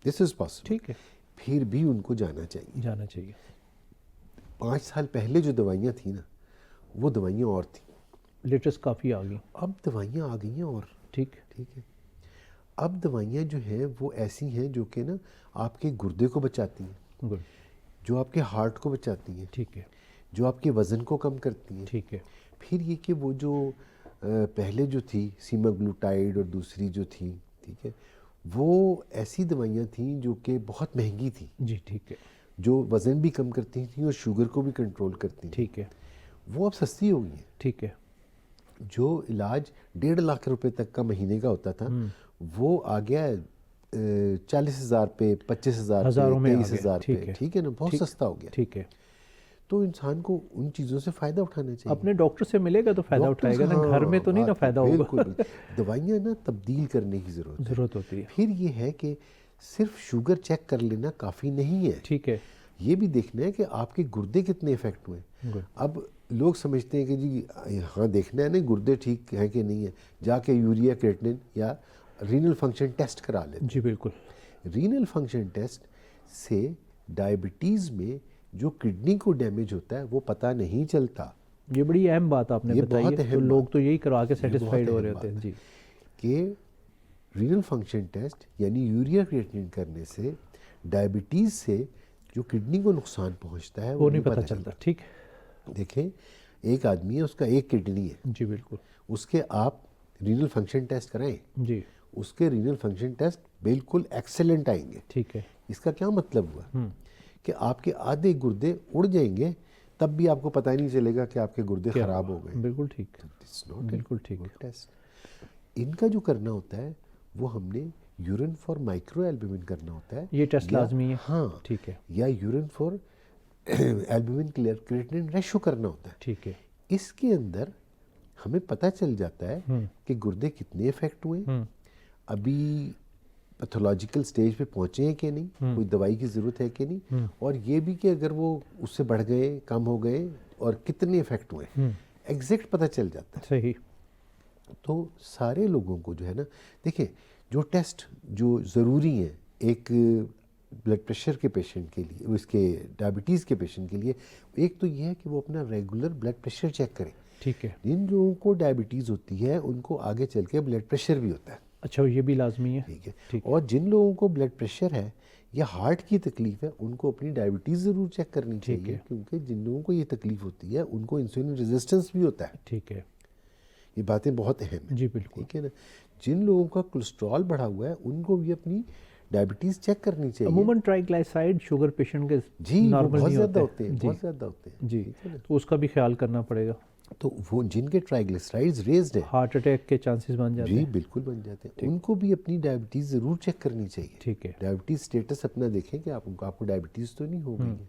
This is possible. ठीक है। फिर भी उनको जाना चाहिए। जाना चाहिए। 5 साल पहले जो दवाइयाँ थी ना, वो दवाइयाँ और थी। लेटेस्ट काफ़ी आ गई। अब दवाइयाँ आ गई हैं और ठीक। ठीक है, अब दवाइयाँ जो हैं वो ऐसी हैं जो कि ना आपके गुर्दे को बचाती हैं, गुड। जो आपके हार्ट को बचाती हैं, ठीक है। जो आपके वज़न को कम करती हैं। ठीक है। फिर ये कि वो जो पहले जो थी सीमाग्लूटाइड और दूसरी जो थी, ठीक है, वो ऐसी दवाइयाँ थीं जो कि बहुत महंगी थी, जी। ठीक है। जो वज़न भी कम करती थी और शुगर को भी कंट्रोल करती थी। ठीक है। वो अब सस्ती हो गई हैं। ठीक है। जो इलाज 1.5 लाख रुपए तक का महीने का होता था, वो आ गया 40,000 पे, 25,000 हज़ारों पे, में आ गया। 23,000 ठीक पे। है। ठीक है ना, बहुत सस्ता हो गया। ठीक है। तो इंसान को उन चीज़ों से फ़ायदा उठाना चाहिए। अपने डॉक्टर से मिलेगा तो फ़ायदा डॉक्टर उठाएगा ना, से, घर में तो नहीं ना बात है, फ़ायदा होगा। बिल्कुल बिल्कुल। दवाइयाँ ना तब्दील करने की ज़रूरत होती है। फिर ये है कि सिर्फ शुगर चेक कर लेना काफ़ी नहीं है। ठीक है। ये भी देखना है कि आपके गुर्दे कितने इफेक्ट हुए। गुड। अब लोग समझते हैं कि जी हाँ, देखना है ना गुर्दे ठीक है कि नहीं है, जाके यूरिया क्रिएटिनिन या रीनल फंक्शन टेस्ट करा लेते। जी बिल्कुल। रीनल फंक्शन टेस्ट से डायबिटीज़ में जो किडनी को डैमेज होता है वो पता नहीं चलता। ये बड़ी अहम बात आपने ये बताई बहुत है, तो अहम लोग बात तो यही करवा के ये बहुत सेटिस्फाइड हो अहम रहे होते बात हैं जी। कि रीनल फंक्शन टेस्ट यानी यूरिया क्रिएटिनिन करने से डायबिटीज़ से जो किडनी को नुकसान पहुंचता है वो नहीं पता चलता। ठीक है। देखें, एक आदमी है, उसका एक किडनी है, जी बिल्कुल। उसके आप रीनल फंक्शन टेस्ट कराएं, जी उसके रीनल फंक्शन टेस्ट बिल्कुल एक्सेलेंट आएंगे। ठीक है। इसका क्या मतलब हुआ कि आपके आधे गुर्दे उड़ जाएंगे, तब भी आपको पता ही नहीं चलेगा कि आपके गुर्दे क्या खराब हुआ? हो गए। बिल्कुल ठीक। इट्स नॉट बिल्कुल ठीक। Good taste. इनका जो करना होता है वो हमने यूरिन फॉर माइक्रो एल्ब्यूमिन करना होता है। ये टेस्ट लाजमी है। हाँ, ठीक है। या urine for albumin creatinine ratio करना होता है। ठीक है। इसके अंदर हमें पता चल जाता है कि गुर्दे कितने इफेक्ट हुए, अभी पैथोलॉजिकल स्टेज पे पहुंचे हैं कि नहीं, कोई दवाई की ज़रूरत है कि नहीं, और ये भी कि अगर वो उससे बढ़ गए, कम हो गए, और कितने इफेक्ट हुए, एग्जैक्ट पता चल जाता है। सही। तो सारे लोगों को जो है ना, देखिए, जो टेस्ट जो ज़रूरी हैं एक ब्लड प्रेशर के पेशेंट के लिए, उसके डायबिटीज़ के पेशेंट के लिए, एक तो ये है कि वो अपना रेगुलर ब्लड प्रेशर चेक करें। ठीक है। जिन लोगों को डायबिटीज़ होती है उनको आगे चल के ब्लड प्रेशर भी होता है। अच्छा, ये भी लाजमी है। ठीक है। ठीक है। और जिन लोगों को ब्लड प्रेशर है या हार्ट की तकलीफ है, उनको अपनी डायबिटीज़ ज़रूर चेक करनी ठीक चाहिए, है। क्योंकि जिन लोगों को ये तकलीफ होती है उनको इंसुलिन रेजिस्टेंस भी होता है। ठीक है। ये बातें बहुत अहम हैं। जी बिल्कुल। ठीक है ना। जिन लोगों का कोलेस्ट्रॉल बढ़ा हुआ है उनको भी अपनी डायबिटीज़ चेक करनी चाहिए। अमूमन ट्राइग्लाइसाइड शुगर पेशेंट के जी, वो नॉर्मल बहुत नहीं ज़्यादा होते होते हैं, जी। बहुत ज़्यादा होते हैं। जी, ठीक है ना। तो उसका भी ख्याल करना पड़ेगा। तो वो जिनके ट्राइग्लिसराइड्स रेज्ड है, हार्ट अटैक के चांसेस बन जाते जी हैं। बिल्कुल बन जाते हैं, उनको भी अपनी डायबिटीज़ ज़रूर चेक करनी चाहिए। ठीक है। डायबिटीज़ स्टेटस अपना देखें कि आपको डायबिटीज़ तो नहीं हो गई है।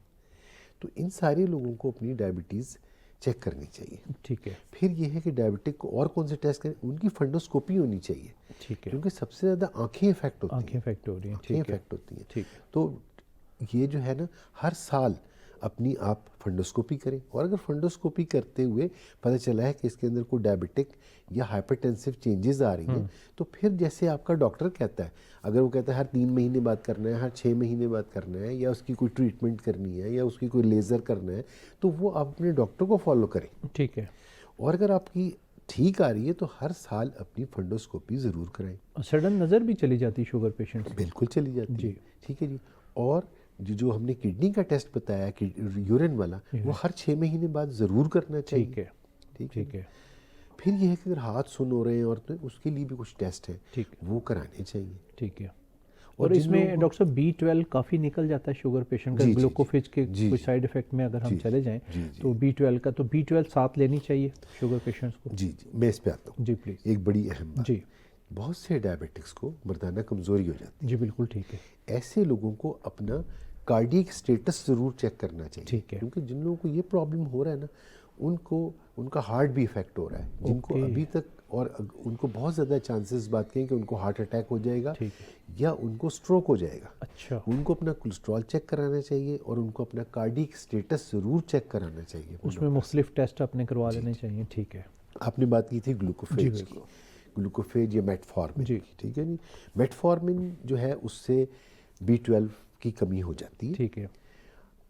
तो इन सारे लोगों को अपनी डायबिटीज़ चेक करनी चाहिए। ठीक है। फिर ये है कि डायबिटिक को और कौन से टेस्ट करें, उनकी फंडोस्कोपी होनी चाहिए। ठीक है। क्योंकि सबसे ज़्यादा आंखें इफेक्ट होती हैं। आंखें इफेक्ट हो रही हैं। आंखें ठीक है। इफेक्ट होती हैं। ठीक है। तो ये जो है ना, हर साल अपनी आप फंडोस्कोपी करें, और अगर फंडोस्कोपी करते हुए पता चला है कि इसके अंदर कोई डायबिटिक या हाइपरटेंसिव चेंजेस आ रही हैं, तो फिर जैसे आपका डॉक्टर कहता है, अगर वो कहता है हर 3 महीने बाद करना है, हर 6 महीने बाद करना है, या उसकी कोई ट्रीटमेंट करनी है, या उसकी कोई लेज़र करना है, तो वो आप अपने डॉक्टर को फॉलो करें। ठीक है। और अगर आपकी ठीक आ रही है तो हर साल अपनी फंडोस्कोपी ज़रूर कराएं। सडन नज़र भी चली जाती शुगर पेशेंट्स। बिल्कुल चली जाती जी। है। ठीक है जी। और जो हमने किडनी का टेस्ट बताया कि यूरिन वाला, वो हर 6 महीने बाद ज़रूर करना चाहिए। ठीक है। ठीक है। फिर ये है कि अगर हाथ सुन हो रहे हैं और तो उसके लिए भी कुछ टेस्ट है, ठीक है। वो कराने चाहिए। ठीक है। और और जिन इसमें लोगों को- डॉक्टर साहब B12 काफ़ी निकल जाता है शुगर पेशेंट का, जी, जी, ग्लूकोफेज के जी, कुछ जी। साइड इफेक्ट में अगर हम जी, चले जाएं, जी, जी। तो B12 साथ लेनी चाहिए शुगर पेशेंट्स को। जी जी, मैं इस पे आता हूँ। जी प्लीज़। एक बड़ी अहम बात, जी। बहुत से डायबिटिक्स को मर्दाना कमज़ोरी हो जाती जी बिल्कुल ठीक है। है। ऐसे लोगों को अपना कार्डियक स्टेटस ज़रूर चेक करना चाहिए। ठीक है। क्योंकि जिन लोगों को ये प्रॉब्लम हो रहा है ना, उनको उनका हार्ट भी इफेक्ट हो रहा है, जिनको ओके। अभी तक, और उनको बहुत ज़्यादा चांसेस बात कहें कि उनको हार्ट अटैक हो जाएगा ठीक या उनको स्ट्रोक हो जाएगा। अच्छा। उनको अपना कोलेस्ट्रॉल चेक कराना चाहिए, और उनको अपना कार्डियक स्टेटस ज़रूर चेक कराना चाहिए। उसमें मुख्तलिफ टेस्ट अपने करवा लेने चाहिए। ठीक है। आपने बात की थी ग्लूकोफेज जी, की, ग्लूकोफेज या मेटफॉर्मिन जी। की। ठीक है जी। मेटफॉर्मिन जो है उससे B12 की कमी हो जाती है, ठीक है।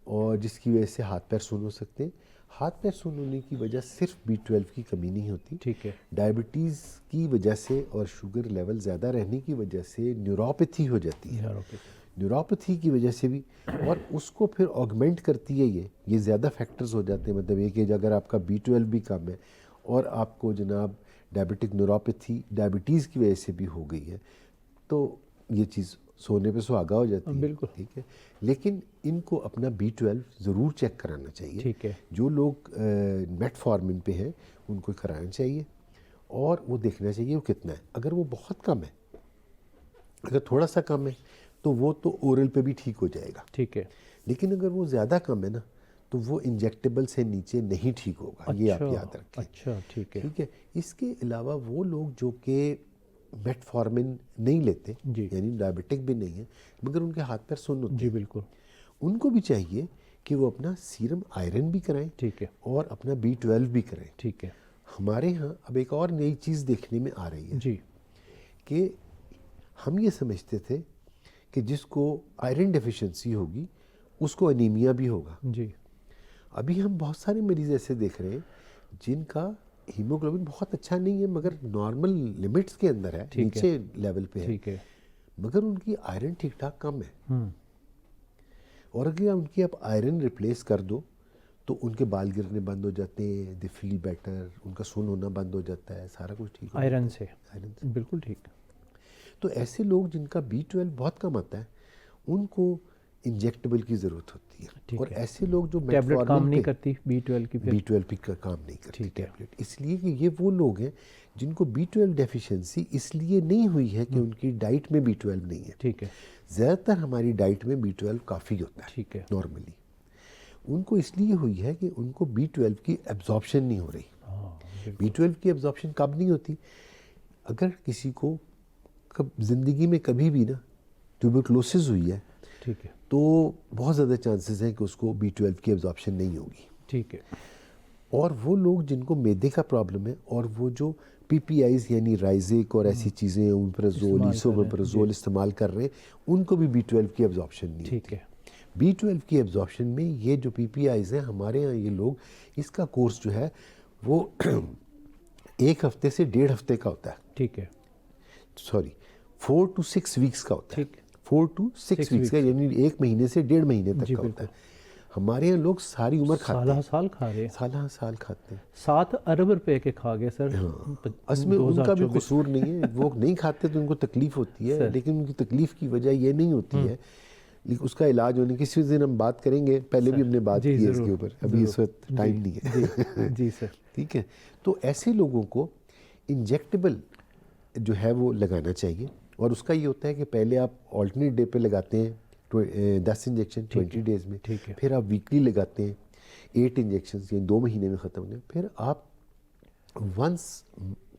और जिसकी वजह से हाथ पैर सुन हो सकते हैं। हाथ पैर सुन होने की वजह सिर्फ B12 की कमी नहीं होती, ठीक है। डायबिटीज़ की वजह से और शुगर लेवल ज़्यादा रहने की वजह से न्यूरोपैथी हो जाती है। न्यूरोपैथी की वजह से भी, और उसको फिर ऑगमेंट करती है ये ज़्यादा फैक्टर्स हो जाते हैं। मतलब ये कि अगर आपका B12 भी कम है और आपको जनाब डायबिटिक न्यूरोपैथी डायबिटीज़ की वजह से भी हो गई है, तो ये चीज़ सोने पे सुहागा हो जाती है। बिल्कुल। ठीक है। लेकिन इनको अपना B12 ज़रूर चेक कराना चाहिए। ठीक है। जो लोग मेटफॉर्मिन पे हैं उनको कराना चाहिए, और वो देखना चाहिए वो कितना है। अगर वो बहुत कम है, अगर थोड़ा सा कम है, तो वो तो ओरल पे भी ठीक हो जाएगा। ठीक है। लेकिन अगर वो ज़्यादा कम है ना, तो वो इंजेक्टेबल से नीचे नहीं ठीक होगा। ये आप अच्छा, याद रखें। अच्छा ठीक है। ठीक है। इसके अलावा वो लोग जो कि मेटफॉर्मिन नहीं लेते, जी। यानी डायबिटिक भी नहीं है, मगर उनके हाथ पैर सुन्न होते जी हैं, बिल्कुल। उनको भी चाहिए कि वो अपना सीरम आयरन भी कराएं, ठीक है। और अपना B12 भी करें। ठीक है। हमारे यहाँ अब एक और नई चीज़ देखने में आ रही है जी। कि हम ये समझते थे कि जिसको आयरन डेफिशिएंसी होगी उसको अनीमिया भी होगा। जी। अभी हम बहुत सारे मरीज़ ऐसे देख रहे हैं जिनका हीमोग्लोबिन बहुत अच्छा नहीं है मगर नॉर्मल लिमिट्स के अंदर है, नीचे लेवल पे है, ठीक है, मगर उनकी आयरन ठीक ठाक कम है। और अगर उनकी आप आयरन रिप्लेस कर दो तो उनके बाल गिरने बंद हो जाते हैं, दे फील बेटर, उनका सुन होना बंद हो जाता है, सारा कुछ ठीक है आयरन से, बिल्कुल ठीक। तो ऐसे लोग जिनका B12 बहुत कम आता है उनको इंजेक्टेबल की ज़रूरत होती है। और ऐसे लोग जो टैबलेट काम नहीं करती B12 की, B12 की का काम नहीं करती ठीक है, टैबलेट, इसलिए कि ये वो लोग हैं जिनको B12 डेफिशिएंसी इसलिए नहीं हुई है कि उनकी डाइट में B12 नहीं है। ठीक है, ज़्यादातर हमारी डाइट में B12 काफ़ी होता है, ठीक है, नॉर्मली। उनको इसलिए हुई है कि उनको B12 की एब्जॉर्प्शन नहीं हो रही। B12 की एब्जॉर्प्शन कब नहीं होती? अगर किसी को ज़िंदगी में कभी भी ना ट्यूबरकुलोसिस हुई है, ठीक है, तो बहुत ज़्यादा चांसेस हैं कि उसको B12 की एब्जॉर्प्शन नहीं होगी। ठीक है। और वो लोग जिनको मैदे का प्रॉब्लम है और वो जो PPIs यानी राइजिक और ऐसी चीज़ें ओमेप्राजोल, इसोमेप्राजोल इस्तेमाल कर रहे हैं, उनको भी B12 की एब्जॉर्प्शन नहीं ठीक होती। है, B12 की एब्जॉर्प्शन में ये जो PPIs हैं हमारे यहाँ, ये लोग इसका कोर्स जो है वो 1 हफ्ते से 1.5 हफ्ते का होता है। ठीक है, सॉरी 4 to 6 वीक्स का होता है। ठीक, 4 to 6 वीक्स का, यानी 1 महीने से 1.5 महीने तक जी, का होता है। हमारे यहाँ लोग सारी उम्र खाते हैं, साल खा रहे हैं, साल खाते हैं। 7 अरब रुपए के खा गए सर। असल में उनका भी कसूर नहीं है, वो नहीं खाते तो उनको तकलीफ होती है, लेकिन उनकी तकलीफ की वजह ये नहीं होती है। लेकिन उसका इलाज होने, किसी दिन हम बात करेंगे, पहले भी हमने बात की है इसके ऊपर, अभी इस वक्त टाइम नहीं है। जी सर, ठीक है। तो ऐसे लोगों को इंजेक्टेबल जो है वो लगाना चाहिए, और उसका ये होता है कि पहले आप ऑल्टरनेट डे पे लगाते हैं 10 इंजेक्शन 20 डेज़ में, फिर आप वीकली लगाते हैं 8 इंजेक्शन, ये 2 महीने में ख़त्म होने, फिर आप वंस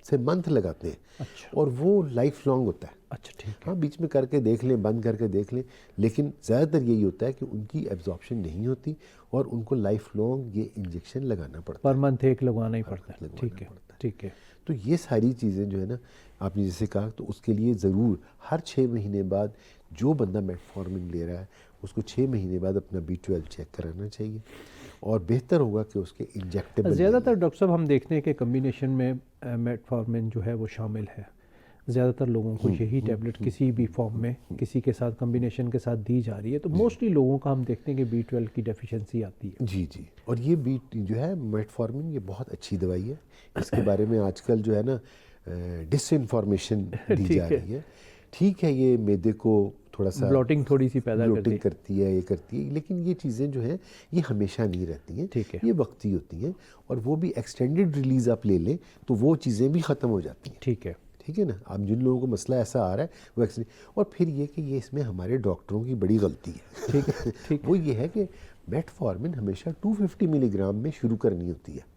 से मंथ लगाते हैं। अच्छा। और वो लाइफ लॉन्ग होता है। अच्छा, ठीक है। हाँ, बीच में करके देख लें, बंद करके देख लें, लेकिन ज़्यादातर यही होता है कि उनकी एब्जॉर्प्शन नहीं होती और उनको लाइफ लॉन्ग ये इंजेक्शन लगाना पड़ता है, पर मंथ एक लगवाना ही पड़ता है। ठीक है, ठीक है। तो ये सारी चीज़ें जो है ना, आपने जैसे कहा, तो उसके लिए ज़रूर हर 6 महीने बाद जो बंदा मेटफॉर्मिन ले रहा है उसको 6 महीने बाद अपना B12 चेक कराना चाहिए, और बेहतर होगा कि उसके इंजेक्टेबल। ज़्यादातर डॉक्टर साहब हम देखते हैं कि कम्बिनेशन में मेटफॉर्मिन जो है वो शामिल है। ज़्यादातर लोगों को यही टैबलेट किसी भी फॉर्म में किसी के साथ कम्बिनेशन के साथ दी जा रही है, तो मोस्टली लोगों का हम देखते हैं कि B12 की डेफिशिएंसी आती है। जी जी। और ये जो है मेटफॉर्मिन, ये बहुत अच्छी दवाई है। इसके बारे में आजकल जो है ना डिसइंफॉर्मेशन दी जा रही है। ठीक है, ये मैदे को थोड़ा सा ब्लोटिंग थोड़ी सी पैदा करती है, ये करती है, लेकिन ये चीज़ें जो हैं ये हमेशा नहीं रहती हैं। ठीक है, ये वक्ती होती हैं, और वो भी एक्सटेंडेड रिलीज आप ले लें तो वो चीज़ें भी ख़त्म हो जाती हैं। ठीक है, ठीक है ना। अब जिन लोगों को मसला ऐसा आ रहा है वो एक्सीडेंट, और फिर ये कि ये इसमें हमारे डॉक्टरों की बड़ी गलती है। ठीक है, ठीक वो ये है कि मेटफॉर्मिन हमेशा 250 मिलीग्राम में शुरू करनी होती है।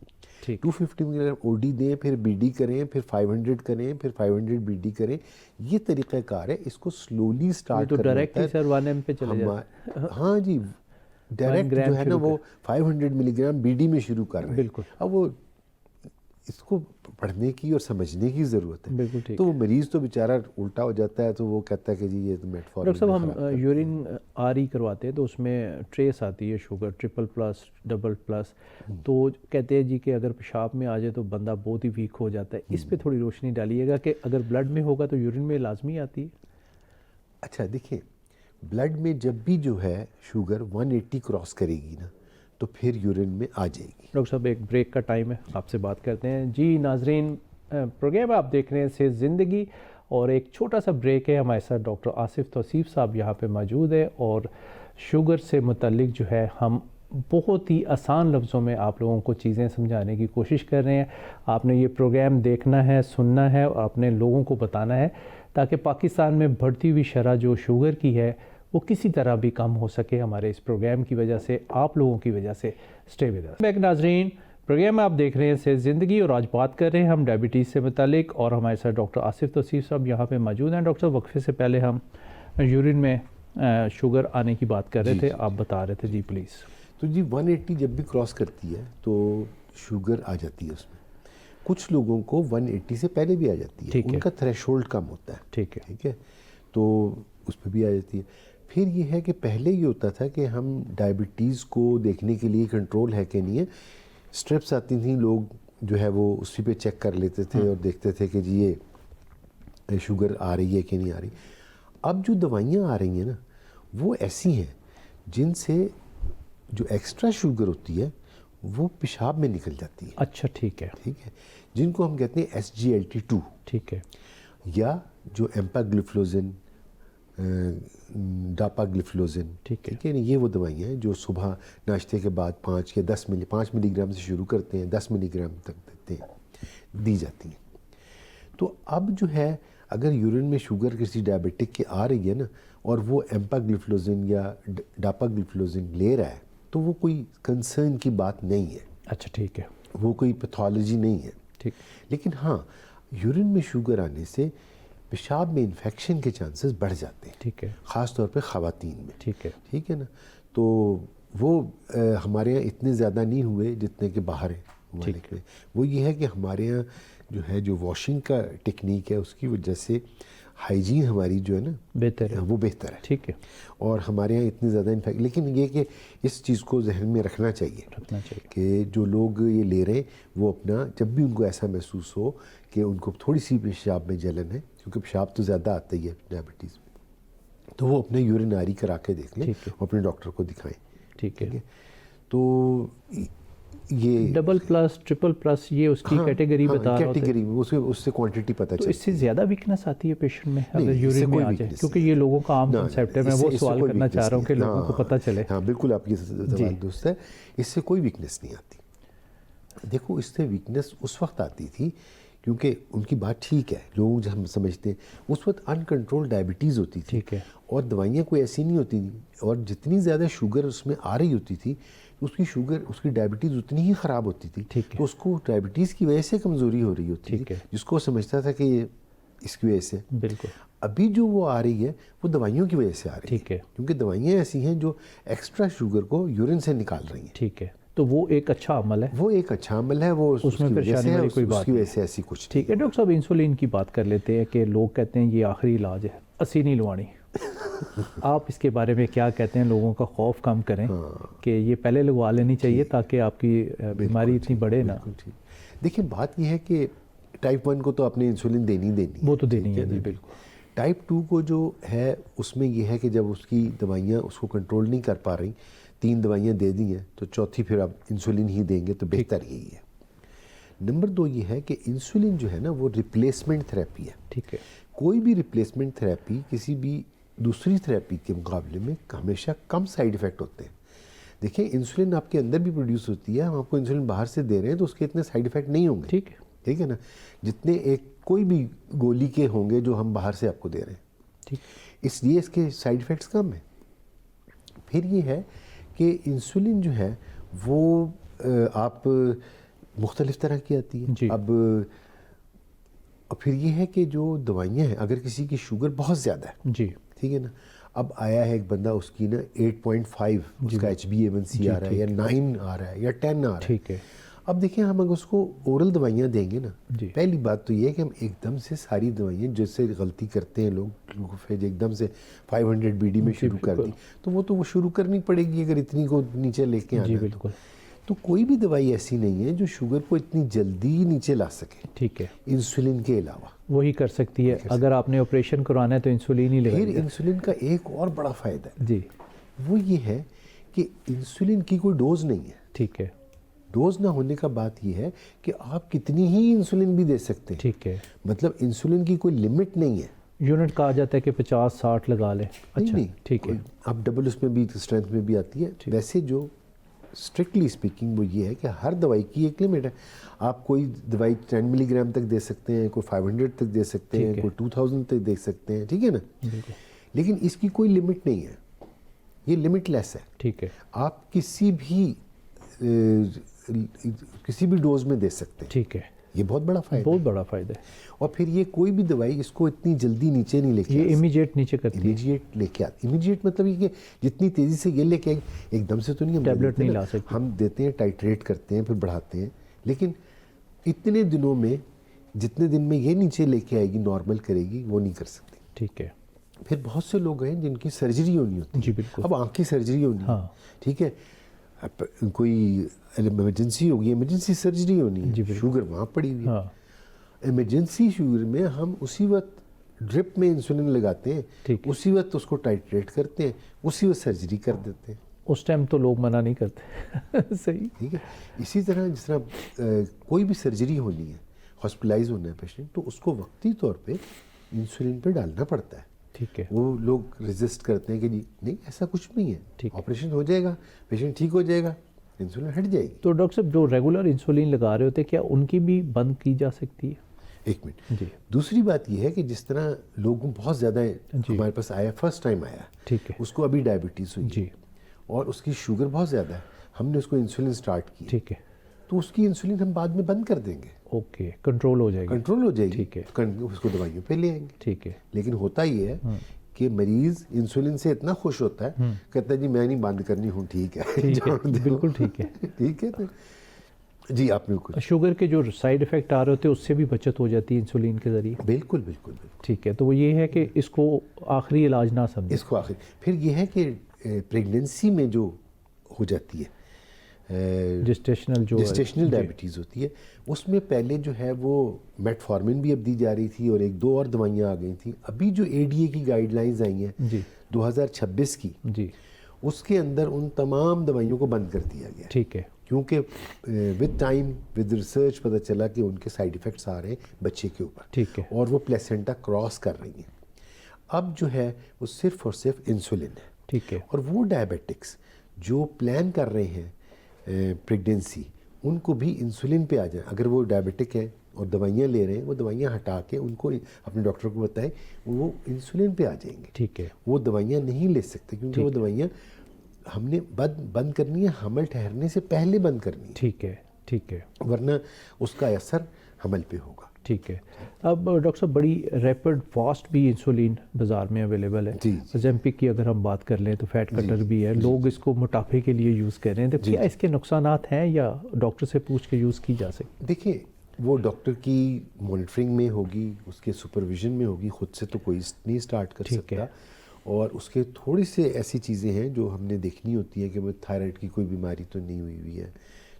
250 मिलीग्राम OD दें, फिर BD करें, फिर 500 करें, फिर 500 BD करें, ये तरीक़ाकार है। इसको स्लोली स्टार्ट करना डायरेक्ट ही सर 1 M पे चले जाते हैं। हाँ जी, डायरेक्ट जो है ना वो 500 मिलीग्राम BD में शुरू कर रहे हैं। बिल्कुल। अब वो इसको पढ़ने की और समझने की ज़रूरत है। बिल्कुल ठीक। तो वो मरीज़ तो बेचारा उल्टा हो जाता है, तो वो कहता है कि जी ये तो मेटफॉर्मिन। डॉक्टर साहब, हम यूरिन RE करवाते हैं तो उसमें ट्रेस आती है शुगर, ट्रिपल+, डबल+, तो कहते हैं जी कि अगर पेशाब में आ जाए तो बंदा बहुत ही वीक हो जाता है। इस पे थोड़ी रोशनी डालिएगा कि अगर ब्लड में होगा तो यूरिन में लाजमी आती है। अच्छा, देखिए, ब्लड में जब भी जो है शुगर 180 क्रॉस करेगी ना, तो फिर यूरिन में आ जाएगी। डॉक्टर साहब, एक ब्रेक का टाइम है, आपसे बात करते हैं। जी नाजरीन, प्रोग्राम आप देख रहे हैं सेहत ज़िंदगी, और एक छोटा सा ब्रेक है। हमारे साथ डॉक्टर आसिफ तौसीफ साहब यहाँ पे मौजूद है, और शुगर से मुतल्लिक जो है हम बहुत ही आसान लफ्ज़ों में आप लोगों को चीज़ें समझाने की कोशिश कर रहे हैं। आपने ये प्रोग्राम देखना है, सुनना है, और अपने लोगों को बताना है, ताकि पाकिस्तान में बढ़ती हुई शरह जो शुगर की है वो किसी तरह भी कम हो सके। हमारे इस प्रोग्राम की वजह से, आप लोगों की वजह से। Stay with us. बैक नाजरीन, प्रोग्राम आप देख रहे हैं सेहत ज़िंदगी, और आज बात कर रहे हैं हम डायबिटीज़ से मुतालिक, और हमारे साथ डॉक्टर आसिफ तौसीफ साहब यहाँ पे मौजूद हैं। डॉक्टर साहब, वक्फे से पहले हम यूरिन में शुगर आने की बात कर रहे थे, आप बता रहे थे। जी प्लीज़। तो जी 180 जब भी क्रॉस करती है तो शुगर आ जाती है उसमें। कुछ लोगों को 180 से पहले भी आ जाती है, उनका थ्रेशोल्ड कम होता है। ठीक है, ठीक है, तो उस पर भी आ जाती है। फिर ये है कि पहले ये होता था कि हम डायबिटीज़ को देखने के लिए कंट्रोल है कि नहीं है, स्ट्रिप्स आती थी, लोग जो है वो उसी पे चेक कर लेते थे और देखते थे कि जी ये शुगर आ रही है कि नहीं आ रही। अब जो दवाइयाँ आ रही हैं ना वो ऐसी हैं जिनसे जो एक्स्ट्रा शुगर होती है वो पेशाब में निकल जाती है। अच्छा, ठीक है। ठीक है, जिनको हम कहते हैं SGLT2, ठीक है। या जो एम्पाग्लिफ्लोजिन, डापाग्लिफ्लोजिन, ठीक है। है ना, ये वो दवाइयाँ हैं जो सुबह नाश्ते के बाद 5 मिलीग्राम से शुरू करते हैं, 10 मिलीग्राम तक दी जाती हैं। तो अब जो है अगर यूरिन में शुगर किसी डायबिटिक के आ रही है ना और वो एम्पाग्लिफ्लोजिन या डापाग्लिफ्लोजिन ले रहा है तो वो कोई कंसर्न की बात नहीं है। अच्छा, ठीक है। वो कोई पैथोलॉजी नहीं है। ठीक। लेकिन हाँ, यूरिन में शुगर आने से पेशाब में इन्फेक्शन के चांसेस बढ़ जाते हैं। ठीक है। ख़ास तौर पे ख़वातीन में। ठीक है। ठीक है ना, तो वो हमारे यहाँ इतने ज़्यादा नहीं हुए जितने के बाहर हैं ममालिक में। वो ये है कि हमारे यहाँ जो है जो वॉशिंग का टेक्निक है उसकी वजह से हाइजीन हमारी जो है ना बेहतर है, वो बेहतर है। ठीक है। और हमारे यहाँ इतनी ज़्यादा इन्फेक्ट, लेकिन ये कि इस चीज़ को जहन में रखना चाहिए कि जो लोग ये ले रहे हैं वो अपना जब भी उनको ऐसा महसूस हो कि उनको थोड़ी सी पेशाब में जलन है, क्योंकि पेशाब तो ज़्यादा आता ही है डायबिटीज़ में, तो वो अपने यूरिनरी करा के देख लें और अपने डॉक्टर को दिखाएं। ठीक है। तो ये डबल प्लस, ट्रिपल प्लस, ये उसकी कैटेगरी बता रहा कैटेगरी में उससे क्वांटिटी पता चलती है। इससे ज़्यादा वीकनेस आती है पेशेंट में अगर यूरिन में आ जाए, क्योंकि ये लोगों का आम कंसेप्ट है। मैं वो सवाल करना चाह रहा हूँ कि लोगों को पता चले। हाँ, बिल्कुल आपकी सवाल दुरुस्त है। इससे कोई वीकनेस नहीं आती। देखो, इससे वीकनेस उस वक्त आती थी क्योंकि उनकी बात ठीक है, लोग जो हम समझते हैं उस वक्त अनकंट्रोल डायबिटीज़ होती थी। ठीक है। और दवाइयाँ कोई ऐसी नहीं होती थी, और जितनी ज़्यादा शुगर उसमें आ रही होती थी उसकी शुगर, उसकी डायबिटीज़ उतनी ही ख़राब होती थी। तो उसको डायबिटीज़ की वजह से कमज़ोरी हो रही होती थी, जिसको समझता था कि ये इसकी वजह से। बिल्कुल। अभी जो वो आ रही है वो दवाइयों की वजह से आ रही है, क्योंकि दवाइयाँ ऐसी हैं जो एक्स्ट्रा शुगर को यूरिन से निकाल रही हैं। ठीक है। तो वो एक अच्छा अमल है। वो एक अच्छा अमल है, वो उसमें परेशानी वाली कोई बात नहीं, वैसे ऐसी कुछ। ठीक है। डॉक्टर साहब, इंसुलिन की बात कर लेते हैं कि लोग कहते हैं ये आखिरी इलाज है, असी नहीं लवानी। आप इसके बारे में क्या कहते हैं? लोगों का खौफ कम करें कि ये पहले लगवा लेनी चाहिए ताकि आपकी बीमारी इतनी बढ़े ना। देखिए, बात यह है कि टाइप 1 को तो आपने इंसुलिन देनी, वो तो देनी है। बिल्कुल। टाइप 2 को जो है उसमें यह है कि जब उसकी दवाइयाँ उसको कंट्रोल नहीं कर पा रही, 3 दवाइयाँ दे दी हैं तो चौथी फिर आप इंसुलिन ही देंगे, तो बेहतर यही है। नंबर 2 ये है कि इंसुलिन जो है ना वो रिप्लेसमेंट थेरेपी है। ठीक है। कोई भी रिप्लेसमेंट थेरेपी किसी भी दूसरी थेरेपी के मुकाबले में हमेशा कम साइड इफ़ेक्ट होते हैं। देखिए, इंसुलिन आपके अंदर भी प्रोड्यूस होती है, हम आपको इंसुलिन बाहर से दे रहे हैं तो उसके इतने साइड इफ़ेक्ट नहीं होंगे। ठीक है ना, जितने एक कोई भी गोली के होंगे जो हम बाहर से आपको दे रहे हैं। ठीक। इसलिए इसके साइड इफ़ेक्ट्स कम हैं। फिर ये है कि इंसुलिन जो है वो आप मुख्तलिफ़ तरह की आती है। अब फिर ये है कि जो दवाइयाँ हैं, अगर किसी की शुगर बहुत ज़्यादा है, जी, ठीक है ना, अब आया है एक बंदा, उसकी ना 8.5 उसका HbA1c आ रहा है, या 9 आ रहा है, या 10 आ रहा है। ठीक है। अब देखिए, हम अगर उसको ओरल दवाइयाँ देंगे ना, पहली बात तो ये है कि हम एकदम से सारी दवाइयाँ, जैसे गलती करते हैं लोग, फिर एकदम से 500 BD में शुरू कर दी, तो वो शुरू करनी पड़ेगी अगर इतनी को नीचे लेके आना है। तो कोई भी दवाई ऐसी नहीं है जो शुगर को इतनी जल्दी नीचे ला सके। ठीक है। इंसुलिन के अलावा वही कर सकती है। अगर आपने ऑपरेशन करवाना है तो इंसुलिन ही लगाइए। फिर इंसुलिन का एक और बड़ा फ़ायदा है जी, वो ये है कि इंसुलिन की कोई डोज नहीं है। ठीक है। डोज ना होने का बात ये है कि आप कितनी ही इंसुलिन भी दे सकते हैं। ठीक है। मतलब इंसुलिन की कोई लिमिट नहीं है। यूनिट कहा जाता है कि 50-60 लगा लें। अच्छा, नहीं, ठीक है। आप डबल उसमें भी स्ट्रेंथ में भी आती है। वैसे जो स्ट्रिक्टली स्पीकिंग वो ये है कि हर दवाई की एक लिमिट है। आप कोई दवाई 10 मिलीग्राम तक दे सकते हैं, कोई 500 तक दे सकते हैं, कोई 2000 तक दे सकते हैं, ठीक है ना। लेकिन इसकी कोई लिमिट नहीं है, ये लिमिटलेस है। ठीक है। आप किसी भी डोज में दे सकते हैं। ठीक है। ये बहुत बड़ा फ़ायदा, बहुत बड़ा फ़ायदा है। और फिर ये कोई भी दवाई इसको इतनी जल्दी नीचे नहीं लेके, ये इमीडिएट नीचे करती है। इमीडिएट लेके आती। इमीडिएट मतलब ये कि जितनी तेज़ी से ये लेके आएगी, एकदम से तो नहीं हम टैबलेट नहीं ला सकते। हम देते हैं, टाइट्रेट करते हैं, फिर बढ़ाते हैं, लेकिन इतने दिनों में, जितने दिन में ये नीचे लेके आएगी, नॉर्मल करेगी, वो नहीं कर सकती। ठीक है। फिर बहुत से लोग हैं जिनकी सर्जरी होनी होती है। जी बिल्कुल। अब आँख की सर्जरी होनी है, ठीक है, कोई इमरजेंसी होगी, इमरजेंसी सर्जरी होनी जी, है, बिल्कुल। शुगर वहाँ पड़ी हुई है। हाँ इमरजेंसी शुगर में हम उसी वक्त ड्रिप में इंसुलिन लगाते हैं, ठीक है। उसी वक्त उसको टाइट्रेट करते हैं, उसी वक्त सर्जरी कर देते हैं। उस टाइम तो लोग मना नहीं करते सही। ठीक है। इसी तरह जिस तरह कोई भी सर्जरी होनी है, हॉस्पिटलाइज होना है पेशेंट, तो उसको वक्ती तौर पे इंसुलिन पे डालना पड़ता है। ठीक है। वो लोग रेजिस्ट करते हैं कि जी नहीं ऐसा कुछ नहीं है, ठीक है। ऑपरेशन हो जाएगा, पेशेंट ठीक हो जाएगा, इंसुलिन हट जाएगी। तो डॉक्टर साहब जो रेगुलर इंसुलिन लगा रहे होते हैं क्या उनकी भी बंद की जा सकती है? एक मिनट। जी दूसरी बात यह है कि जिस तरह लोगों बहुत ज़्यादा जी। हमारे पास आया, फर्स्ट टाइम आया, ठीक है। उसको अभी डायबिटीज़ हुई जी है और उसकी शुगर बहुत ज़्यादा है, हमने उसको इंसुलिन स्टार्ट की, ठीक है। तो उसकी इंसुलिन हम बाद में बंद कर देंगे, ओके, कंट्रोल हो जाएगी। कंट्रोल हो जाएगी, ठीक है। उसको दवाइयों पे ले आएंगे। ठीक है। लेकिन होता ये है कि मरीज इंसुलिन से इतना खुश होता है, कहता है जी मैं नहीं बंद करनी हूँ, ठीक है ठीक जान है, दो। बिल्कुल ठीक है। ठीक है। तो जी आपने कुछ शुगर के जो साइड इफ़ेक्ट आ रहे होते हैं उससे भी बचत हो जाती है इंसुलिन के ज़रिए। बिल्कुल बिल्कुल बिल्कुल। ठीक है, तो वो ये है कि इसको आखिरी इलाज ना समझें। इसको आखिर फिर ये है कि प्रेगनेंसी में जो हो जाती है जेस्टेशनल जेस्टेशनल जी। डायबिटीज़ होती है, उसमें पहले जो है वो मेटफॉर्मिन भी अब दी जा रही थी और एक दो और दवाइयाँ आ गई थी। अभी जो एडीए की गाइडलाइंस आई हैं जी 2026 की, जी उसके अंदर उन तमाम दवाइयों को बंद कर दिया गया, ठीक है। क्योंकि विद टाइम विद रिसर्च पता चला कि उनके साइड इफ़ेक्ट्स आ रहे हैं बच्चे के ऊपर, ठीक है। और वो प्लेसेंटा क्रॉस कर रही हैं। अब जो है वो सिर्फ और सिर्फ इंसुलिन है। ठीक है। और वो डायबिटिक्स जो प्लान कर रहे हैं प्रेगनेंसी, उनको भी इंसुलिन पे आ जाए। अगर वो डायबिटिक है और दवाइयाँ ले रहे हैं, वो दवाइयाँ हटा के उनको अपने डॉक्टर को बताएं, वो इंसुलिन पे आ जाएंगे। ठीक है। वो दवाइयाँ नहीं ले सकते, क्योंकि वो दवाइयाँ हमने बंद करनी है, हमल ठहरने से पहले बंद करनी है, ठीक है। ठीक है। वरना उसका असर हमल पे होगा। ठीक है। अब डॉक्टर साहब बड़ी रैपिड फास्ट भी इंसुलिन बाज़ार में अवेलेबल है। जी। अजेम्पिक की अगर हम बात कर लें तो फैट कटर भी है, लोग इसको मोटापे के लिए यूज़ कर रहे हैं, तो क्या इसके नुकसानात हैं या डॉक्टर से पूछ के यूज़ की जा सकती? देखिए वो डॉक्टर की मॉनिटरिंग में होगी, उसके सुपरविजन में होगी, खुद से तो कोई नहीं स्टार्ट कर ठीक सकता। है। और उसके थोड़ी से ऐसी चीज़ें हैं जो हमने देखनी होती है कि वो थायराइड की कोई बीमारी तो नहीं हुई है,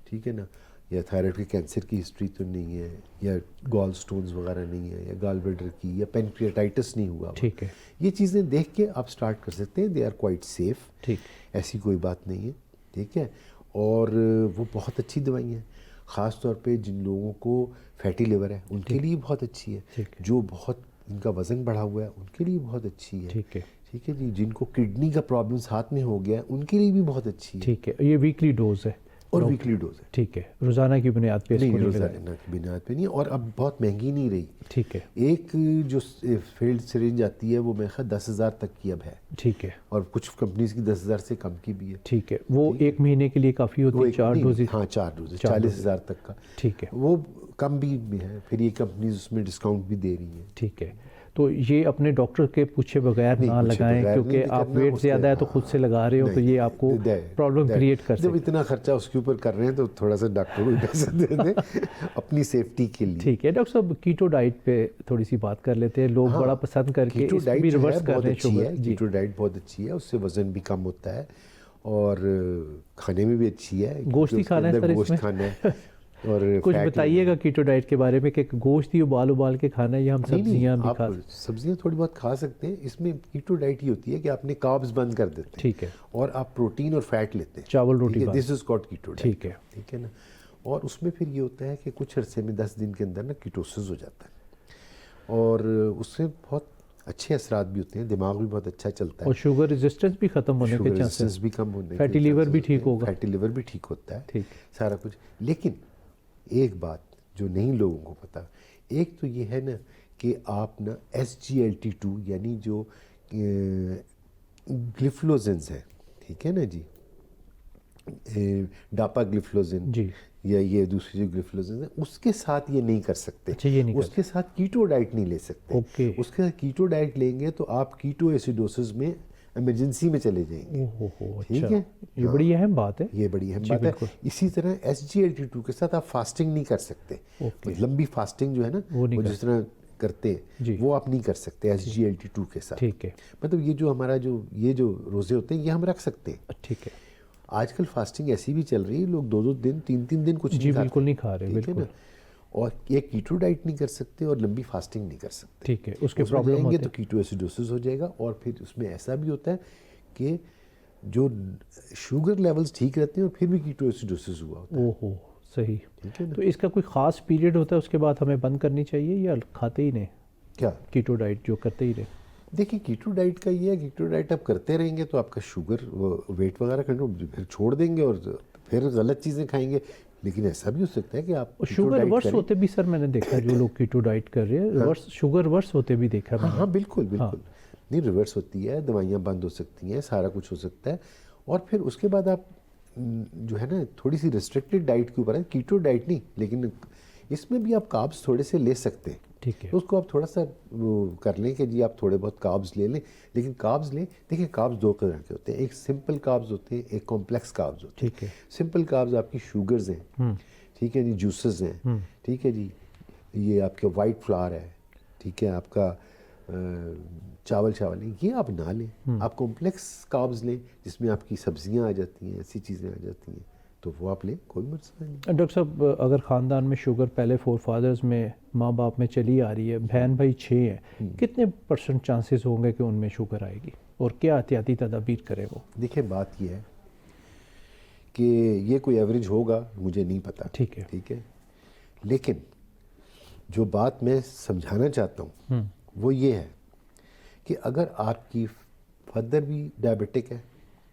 ठीक है ना, या थायराइड के कैंसर की हिस्ट्री तो नहीं है, या गॉल स्टोन्स वगैरह नहीं है, या गॉल ब्लैडर की, या पेनक्रियाटाइटिस नहीं हुआ। ठीक है। ये चीज़ें देख के आप स्टार्ट कर सकते हैं, दे आर क्वाइट सेफ, ठीक। ऐसी कोई बात नहीं है, ठीक है। और वो बहुत अच्छी दवाई हैं, ख़ास तौर पे जिन लोगों को फैटी लिवर है उनके लिए बहुत अच्छी है, ठीक है। जो बहुत इनका वज़न बढ़ा हुआ है उनके लिए बहुत अच्छी है, ठीक है। ठीक है जी। जिनको किडनी का प्रॉब्लम्स हाथ में हो गया है उनके लिए भी बहुत अच्छी है, ठीक है। ये वीकली डोज है और वीकली डोज है। ठीक है, रोज़ाना की बुनियाद पे इसको नहीं, नहीं लगाएं। रोज़ाना की बुनियाद पे नहीं, और अब बहुत महंगी नहीं रही। ठीक है। एक जो फील्ड सिरिंज आती है वो मेरे ख्याल 10,000 तक की अब है, ठीक है। और कुछ कंपनीज की 10,000 से कम की भी है। ठीक है, वो एक महीने के लिए काफ़ी होती है, 4 डोजेज। हाँ 4 डोजेज, 4 40,000 तक का। ठीक है। वो कम भी है, फिर ये कंपनीज उसमें डिस्काउंट भी दे रही हैं। ठीक है, तो ये अपने डॉक्टर के पूछे बगैर नहीं, ना पूछे लगाएं, बगैर क्योंकि नहीं आप करना, वेट उसके- ज़्यादा है तो खुद से लगा रहे हो तो नहीं, ये आपको प्रॉब्लम दैट- क्रिएट कर जब सकता है। इतना खर्चा उसके ऊपर कर रहे हैं तो थोड़ा सा डॉक्टर को भी पैसे दे दें अपनी सेफ्टी के लिए। ठीक है डॉक्टर साहब, कीटो डाइट पे थोड़ी सी बात कर लेते हैं। लोग हाँ, बड़ा पसंद करके कीटो इसको डाइट भी जो है रिवर्स कर बहुत रहे हैं अच्छी है, शुगर जी। कीटो डाइट बहुत अच्छी है, उससे वजन भी कम होता है और खाने में भी अच्छी है। गोश्त ही क्योंकि खाना है उसके अंदर सर गोश्त इसमें? खाना है और कुछ fat बताइएगा कीटो डाइट के बारे में कि गोश्त ही उबाल के खाना है या हम नहीं, सब्जियां भी आप खा। सब्जियां थोड़ी बहुत खा सकते हैं। इसमें कीटो डाइट ही होती है कि आपने कार्ब्स बंद कर देते हैं, ठीक है, और आप प्रोटीन और फैट लेते हैं, चावल रोटी बंद। This is called keto diet, ठीक है। ठीक है ना। और उसमें फिर ये होता है कि कुछ अरसे में 10 दिन के अंदर ना कीटोसिस हो जाता है, और उससे बहुत अच्छे असरात भी होते हैं, दिमाग भी बहुत अच्छा चलता है, और शुगर रेजिस्टेंस भी खत्म होने शुगर के चांसेस। रेजिस्टेंस भी कम होने के फैटी लीवर chances भी होते ठीक हैं, होगा। फैटी लिवर भी ठीक होता है, ठीक। सारा कुछ। लेकिन एक बात जो नहीं लोगों को पता, एक तो ये है ना कि आप ना SGLT2 यानी जो ग्लिफ्लोजेंस है, ठीक है ना जी, डापाग्लिफ्लोजिन जी। या ये दूसरी जो ग्लिफ्लोजिन है, उसके साथ ये नहीं कर सकते। अच्छा, ये नहीं कर उसके साथ कीटो डाइट नहीं ले सकते। ओके। उसके साथ कीटो डाइट लेंगे तो आप कीटो एसिडोसिस में इमरजेंसी में चले जाएंगे। ओहो, ठीक अच्छा, है, ये बड़ी अहम बात है। ये बड़ी अहम जी, बात बिल्कुल। है। इसी तरह SGLT2 के साथ आप फास्टिंग नहीं कर सकते। ओके। लंबी फास्टिंग जो है ना, वो नहीं वो कर जिस तरह करते जी। हैं वो आप नहीं कर सकते SGLT2 के साथ। ठीक है। मतलब ये जो हमारा जो ये जो रोज़े होते हैं ये हम रख सकते हैं, ठीक है। आजकल फास्टिंग ऐसी भी चल रही है, लोग 2-2 दिन 3-3 दिन कुछ जी नहीं खाते, बिल्कुल नहीं खा रहे, ठीक है बिल्कुल। ना। और ये कीटो डाइट नहीं कर सकते और लंबी फास्टिंग नहीं कर सकते, ठीक है, उसके उसमें प्रॉब्लम जाएंगे होते तो कीटो एसिडोसिस हो जाएगा। और फिर उसमें ऐसा भी होता है कि जो शुगर लेवल्स ठीक रहते हैं और फिर भी कीटो एसिडोसिस हुआ होता है, ओहो, सही। ठीक है ना। तो इसका कोई ख़ास पीरियड होता है उसके बाद हमें बंद करनी चाहिए या खाते ही नहीं, क्या कीटो डाइट जो करते ही रहे? देखिए, कीटो डाइट का ये है, कीटो डाइट आप करते रहेंगे तो आपका शुगर वेट वगैरह कंट्रोल, फिर छोड़ देंगे और फिर गलत चीज़ें खाएंगे। लेकिन ऐसा भी हो सकता है कि आप और कीटो शुगर डाइट वर्स करें। होते भी सर मैंने देखा है, जो लोग कीटो डाइट कर रहे हैं वर्स, शुगर वर्स होते भी देखा हाँ मैंने। हाँ, बिल्कुल बिल्कुल। नहीं, रिवर्स होती है, दवाइयाँ बंद हो सकती हैं, सारा कुछ हो सकता है। और फिर उसके बाद आप जो है ना थोड़ी सी रिस्ट्रिक्टेड डाइट के ऊपर है, कीटो डाइट नहीं, लेकिन इसमें भी आप कार्ब्स थोड़े से ले सकते हैं। ठीक है, तो उसको आप थोड़ा सा वो कर लें कि जी आप थोड़े बहुत कार्ब्स ले लें। लेकिन कार्ब्स लें, देखिए कार्ब्स दो तरह के होते हैं, एक सिंपल कार्ब्स होते हैं, एक कॉम्प्लेक्स कार्ब्स होते हैं। ठीक है। सिंपल कार्ब्स आपकी शुगर्स हैं, ठीक है जी, जूसेस हैं, ठीक है जी, ये आपके वाइट फ्लावर है, ठीक है, आपका चावल है, ये आप ना लें। आप कॉम्प्लेक्स कार्ब्स लें जिसमें आपकी सब्जियां आ जाती हैं, ऐसी चीज़ें आ जाती हैं, तो वो आप लें, कोई मसला नहीं। डॉक्टर साहब अगर ख़ानदान में शुगर पहले फोर फादर्स में, माँ बाप में चली आ रही है, बहन भाई 6 हैं, कितने % चांसेस होंगे कि उनमें शुगर आएगी और क्या एहतियाती तदाबीर करें वो? देखिए, बात ये है कि ये कोई एवरेज होगा मुझे नहीं पता, ठीक है। ठीक है, लेकिन जो बात मैं समझाना चाहता हूँ वो ये है कि अगर आपकी फादर भी डायबिटिक है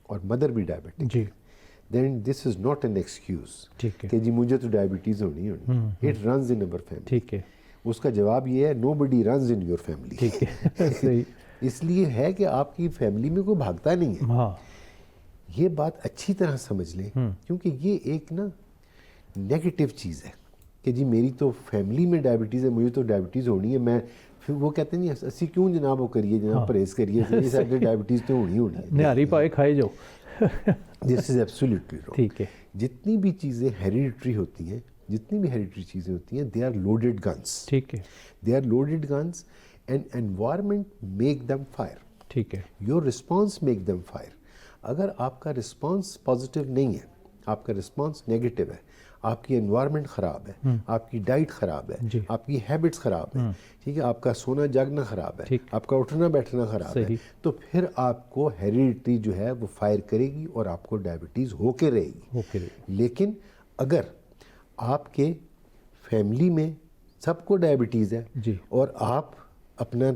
और मदर भी डायबिटिक जी, है, then this is not an excuse ठीक है। कि जी मुझे तो डायबिटीज़ होनी it runs in our family. ठीक है, उसका जवाब ये है, nobody runs in your family. ठीक है। सही। इसलिए है कि आपकी फैमिली में कोई भागता नहीं है। हाँ, ये बात अच्छी तरह समझ लें, क्योंकि ये एक ना नेगेटिव चीज़ है कि जी मेरी तो फैमिली में डायबिटीज़ है, मुझे तो डायबिटीज़ होनी है। मैं फिर वो कहते नहीं अस्सी क्यों जनाब वो करिए, जनाब परहेज़ करिए, ये सारे डायबिटीज़ तो होनी है। निहारी पाए खाए जाओ। This is absolutely wrong. ठीक है, जितनी भी चीज़ें हेरिडिटरी होती हैं, जितनी भी हेरिडिटरी चीज़ें होती हैं, दे आर लोडेड गन्स। ठीक है, they are loaded guns and environment make them fire. ठीक है। Your response make them fire. अगर आपका रिस्पॉन्स पॉजिटिव नहीं है, आपका रिस्पॉन्स नेगेटिव है, आपकी एनवायरनमेंट ख़राब है, आपकी डाइट ख़राब है, जी। आपकी हैबिट्स ख़राब है, ठीक है, आपका सोना जागना ख़राब है, ठीक। आपका उठना बैठना ख़राब है, सही। तो फिर आपको हेरिडिटी जो है वो फायर करेगी और आपको डायबिटीज़ होके रहेगी। ओके। लेकिन अगर आपके फैमिली में सबको डायबिटीज़ है जी। और आप अपना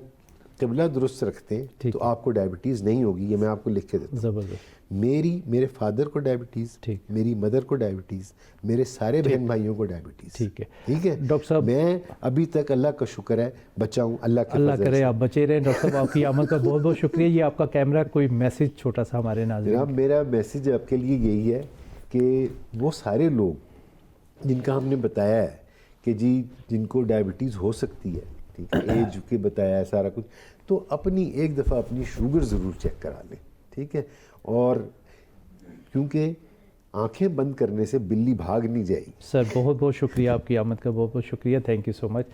क़िबला दुरुस्त रखते हैं, ठीक तो है। आपको डायबिटीज़ नहीं होगी। ये मैं आपको लिख के देता हूँ। ज़बरदस्त। मेरे फादर को डायबिटीज़, ठीक। मेरी मदर को डायबिटीज़, मेरे सारे बहन भाइयों को डायबिटीज़। ठीक है। ठीक है डॉक्टर साहब, मैं अभी तक अल्लाह का शुक्र है बचा हूँ, अल्लाह के अल्लाह फजल करे से। आप बचे रहें। डॉक्टर साहब आपकी आमद का बहुत बहुत शुक्रिया। ये आपका कैमरा, कोई मैसेज छोटा सा हमारे नाज़रीन। जनाब, मेरा मैसेज आपके लिए यही है कि वो सारे लोग जिनका हमने बताया है कि जी जिनको डायबिटीज़ हो सकती है, ठीक है, एज के बताया है सारा कुछ, तो अपनी एक दफ़ा अपनी शुगर ज़रूर चेक करा लें, ठीक है। और क्योंकि आंखें बंद करने से बिल्ली भाग नहीं जाएगी। सर बहुत बहुत शुक्रिया, आपकी आमद का बहुत बहुत शुक्रिया, थैंक यू सो मच।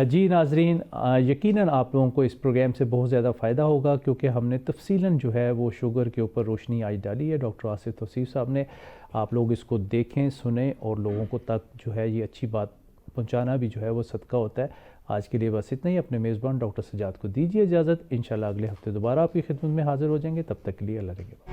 जी नाजरीन, यकीनन आप लोगों को इस प्रोग्राम से बहुत ज़्यादा फ़ायदा होगा, क्योंकि हमने तफसीलन जो है वो शुगर के ऊपर रोशनी आज डाली है डॉक्टर आसिफ तौसीफ साहब ने। आप लोग इसको देखें, सुने और लोगों को तक जो है ये अच्छी बात पहुँचाना भी जो है वो सदका होता है। आज के लिए बस इतना ही। अपने मेज़बान डॉक्टर सज्जाद को दीजिए इजाज़त। इंशाल्लाह अगले हफ्ते दोबारा आपकी खिदमत में हाज़िर हो जाएंगे। तब तक के लिए अल्लाह के